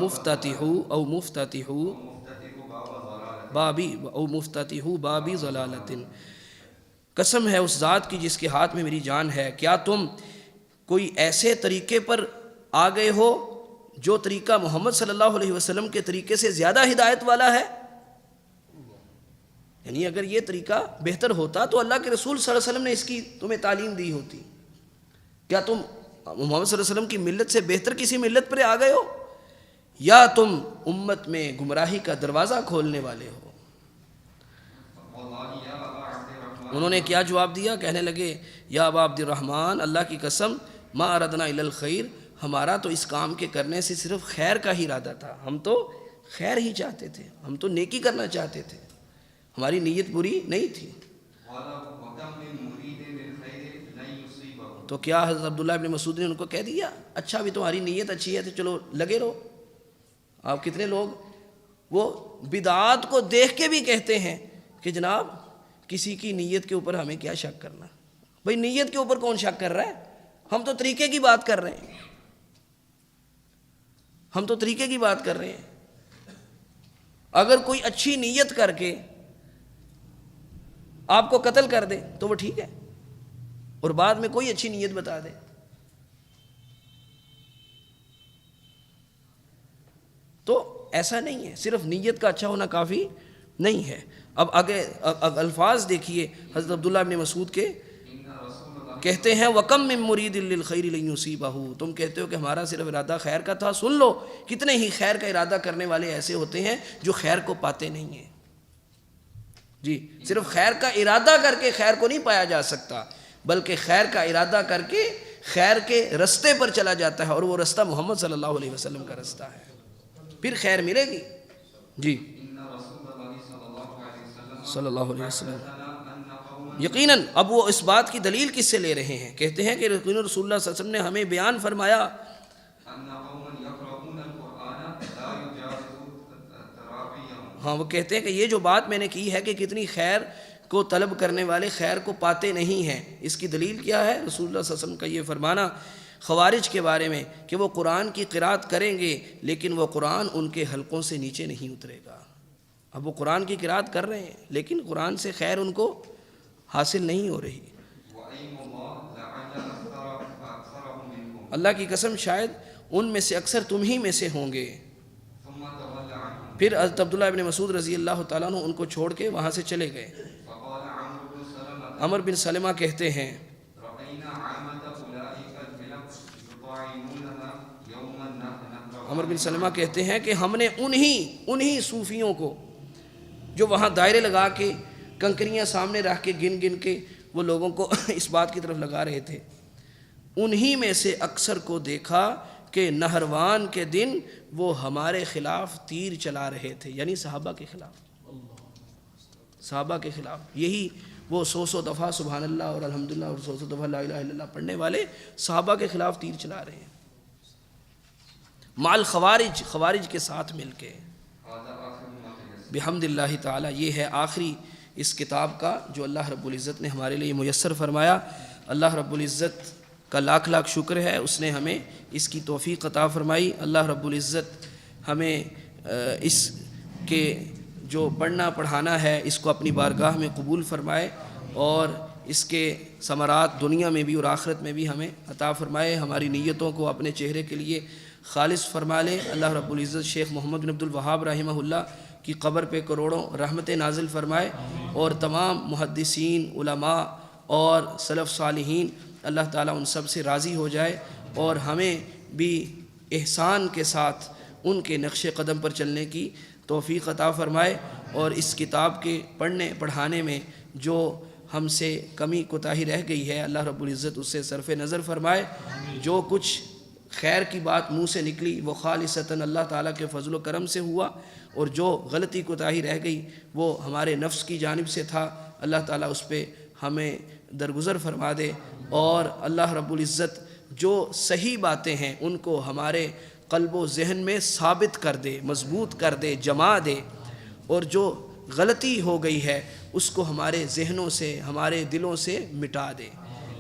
مفتتحو بابی ضلالت، قسم ہے اس ذات کی جس کے ہاتھ میں میری جان ہے، کیا تم کوئی ایسے طریقے پر آ گئے ہو جو طریقہ محمد صلی اللہ علیہ وسلم کے طریقے سے زیادہ ہدایت والا ہے؟ یعنی اگر یہ طریقہ بہتر ہوتا تو اللہ کے رسول صلی اللہ علیہ وسلم نے اس کی تمہیں تعلیم دی ہوتی۔ کیا تم محمد صلی اللہ علیہ وسلم کی ملت سے بہتر کسی ملت پر آ گئے ہو، یا تم امت میں گمراہی کا دروازہ کھولنے والے ہو؟ انہوں نے کیا جواب دیا؟ کہنے لگے یا ابا عبد الرحمن، اللہ کی قسم، ما اردنا الا الخیر، ہمارا تو اس کام کے کرنے سے صرف خیر کا ہی ارادہ تھا، ہم تو خیر ہی چاہتے تھے، ہم تو نیکی کرنا چاہتے تھے، ہماری نیت بری نہیں تھی۔ تو کیا حضرت عبداللہ ابن مسعود نے ان کو کہہ دیا اچھا بھی تمہاری نیت اچھی ہے تو چلو لگے رہو؟ آپ کتنے لوگ وہ بدعات کو دیکھ کے بھی کہتے ہیں کہ جناب کسی کی نیت کے اوپر ہمیں کیا شک کرنا، بھئی نیت کے اوپر کون شک کر رہا ہے؟ ہم تو طریقے کی بات کر رہے ہیں، ہم تو طریقے کی بات کر رہے ہیں۔ اگر کوئی اچھی نیت کر کے آپ کو قتل کر دے تو وہ ٹھیک ہے، اور بعد میں کوئی اچھی نیت بتا دے تو ایسا نہیں ہے، صرف نیت کا اچھا ہونا کافی نہیں ہے۔ اب آگے الفاظ دیکھیے حضرت عبداللہ ابن مسعود کے، کہتے ہیں وَكَمْ مِن مُرِيدٍ لِلْخَيْرِ لَن يُصِيبَهُ، تم کہتے ہو کہ ہمارا صرف ارادہ خیر کا تھا، سن لو کتنے ہی خیر کا ارادہ کرنے والے ایسے ہوتے ہیں جو خیر کو پاتے نہیں ہیں۔ جی، صرف خیر کا ارادہ کر کے خیر کو نہیں پایا جا سکتا، بلکہ خیر کا ارادہ کر کے خیر کے رستے پر چلا جاتا ہے، اور وہ رستہ محمد صلی اللہ علیہ وسلم کا رستہ ہے، پھر خیر ملے گی۔ جی صلی اللہ علیہ وسلم یقیناً، اب وہ اس بات کی دلیل کس سے لے رہے ہیں؟ کہتے ہیں کہ یقیناً رسول اللہ صلی اللہ علیہ وسلم نے ہمیں بیان فرمایا، ہاں وہ کہتے ہیں کہ یہ جو بات میں نے کی ہے کہ کتنی خیر کو طلب کرنے والے خیر کو پاتے نہیں ہیں، اس کی دلیل کیا ہے؟ رسول اللہ صلی اللہ علیہ وسلم کا یہ فرمانا خوارج کے بارے میں کہ وہ قرآن کی قرات کریں گے لیکن وہ قرآن ان کے حلقوں سے نیچے نہیں اترے گا۔ اب وہ قرآن کی قرات کر رہے ہیں لیکن قرآن سے خیر ان کو حاصل نہیں ہو رہی۔ اللہ کی قسم شاید ان میں سے اکثر تم ہی میں سے ہوں گے۔ پھر حضرت عبداللہ ابن مسعود رضی اللہ تعالیٰ عنہ ان کو چھوڑ کے وہاں سے چلے گئے۔ عمر بن سلمہ کہتے ہیں کہ ہم نے انہی صوفیوں کو جو وہاں دائرے لگا کے کنکریاں سامنے رکھ کے گن گن کے وہ لوگوں کو اس بات کی طرف لگا رہے تھے، انہی میں سے اکثر کو دیکھا کہ نہروان کے دن وہ ہمارے خلاف تیر چلا رہے تھے، یعنی صحابہ کے خلاف، یہی وہ 100 دفعہ سبحان اللہ اور الحمدللہ اور 100 دفعہ لا الہ الا اللہ پڑھنے والے صحابہ کے خلاف تیر چلا رہے ہیں، مال خوارج کے ساتھ مل کے۔ بحمد اللہ تعالی، یہ ہے آخری اس کتاب کا جو اللہ رب العزت نے ہمارے لیے میسر فرمایا۔ اللہ رب العزت کا لاکھ لاکھ شکر ہے، اس نے ہمیں اس کی توفیق عطا فرمائی۔ اللہ رب العزت ہمیں اس کے جو پڑھنا پڑھانا ہے اس کو اپنی بارگاہ میں قبول فرمائے، اور اس کے ثمرات دنیا میں بھی اور آخرت میں بھی ہمیں عطا فرمائے، ہماری نیتوں کو اپنے چہرے کے لیے خالص فرما لے۔ اللہ رب العزت شیخ محمد بن عبد الوہاب رحمہ اللہ کی قبر پہ کروڑوں رحمتیں نازل فرمائے، اور تمام محدثین، علماء اور سلف صالحین، اللہ تعالیٰ ان سب سے راضی ہو جائے، اور ہمیں بھی احسان کے ساتھ ان کے نقش قدم پر چلنے کی توفیق عطا فرمائے، اور اس کتاب کے پڑھنے پڑھانے میں جو ہم سے کمی کوتاہی رہ گئی ہے اللہ رب العزت اس سے صرف نظر فرمائے۔ جو کچھ خیر کی بات منہ سے نکلی وہ خالصتاً اللہ تعالیٰ کے فضل و کرم سے ہوا، اور جو غلطی کوتاہی رہ گئی وہ ہمارے نفس کی جانب سے تھا، اللہ تعالیٰ اس پہ ہمیں درگزر فرما دے، اور اللہ رب العزت جو صحیح باتیں ہیں ان کو ہمارے قلب و ذہن میں ثابت کر دے، مضبوط کر دے، جما دے، اور جو غلطی ہو گئی ہے اس کو ہمارے ذہنوں سے، ہمارے دلوں سے مٹا دے،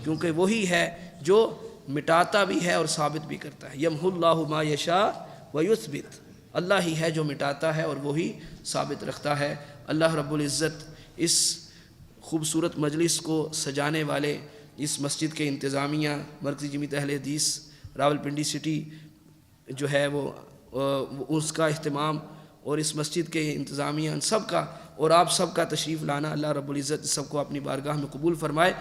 کیونکہ وہی ہے جو مٹاتا بھی ہے اور ثابت بھی کرتا ہے۔ یمحو اللہ ما یشاء ویثبت، اللہ ہی ہے جو مٹاتا ہے اور وہی ثابت رکھتا ہے۔ اللہ رب العزت اس خوبصورت مجلس کو سجانے والے اس مسجد کے انتظامیہ، مرکزی جمعیت اہل حدیث راولپنڈی سٹی جو ہے وہ اس کا اہتمام اور اس مسجد کے انتظامیہ ان سب کا اور آپ سب کا تشریف لانا اللہ رب العزت سب کو اپنی بارگاہ میں قبول فرمائے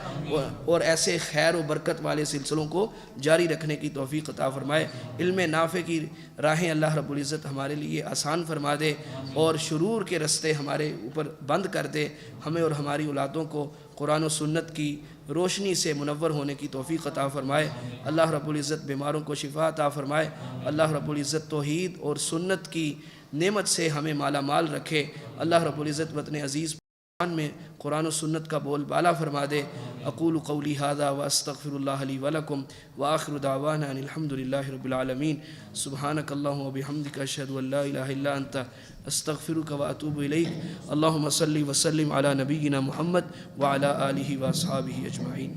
اور ایسے خیر و برکت والے سلسلوں کو جاری رکھنے کی توفیق عطا فرمائے۔ علم نافع کی راہیں اللہ رب العزت ہمارے لیے آسان فرما دے اور شرور کے رستے ہمارے اوپر بند کر دے۔ ہمیں اور ہماری اولادوں کو قرآن و سنت کی روشنی سے منور ہونے کی توفیق عطا فرمائے۔ اللہ رب العزت بیماروں کو شفا عطا فرمائے۔ اللہ رب العزت توحید اور سنت کی نعمت سے ہمیں مالا مال رکھے۔ اللہ رب العزت وطن عزیز میں قرآن و سنت کا بول بالا فرما دے۔ اقول قولی ھذا واستغفر اللہ لی ولکم وآخر دعوانا ان الحمد للہ رب العالمین۔ سبحانک اللہم وبحمدک اشہد ان لا الہ الا انت استغفرک واتوب الیک۔ اللہم صلی وسلم علی نبینا محمد وعلی آلہ واصحابہ اجمعین۔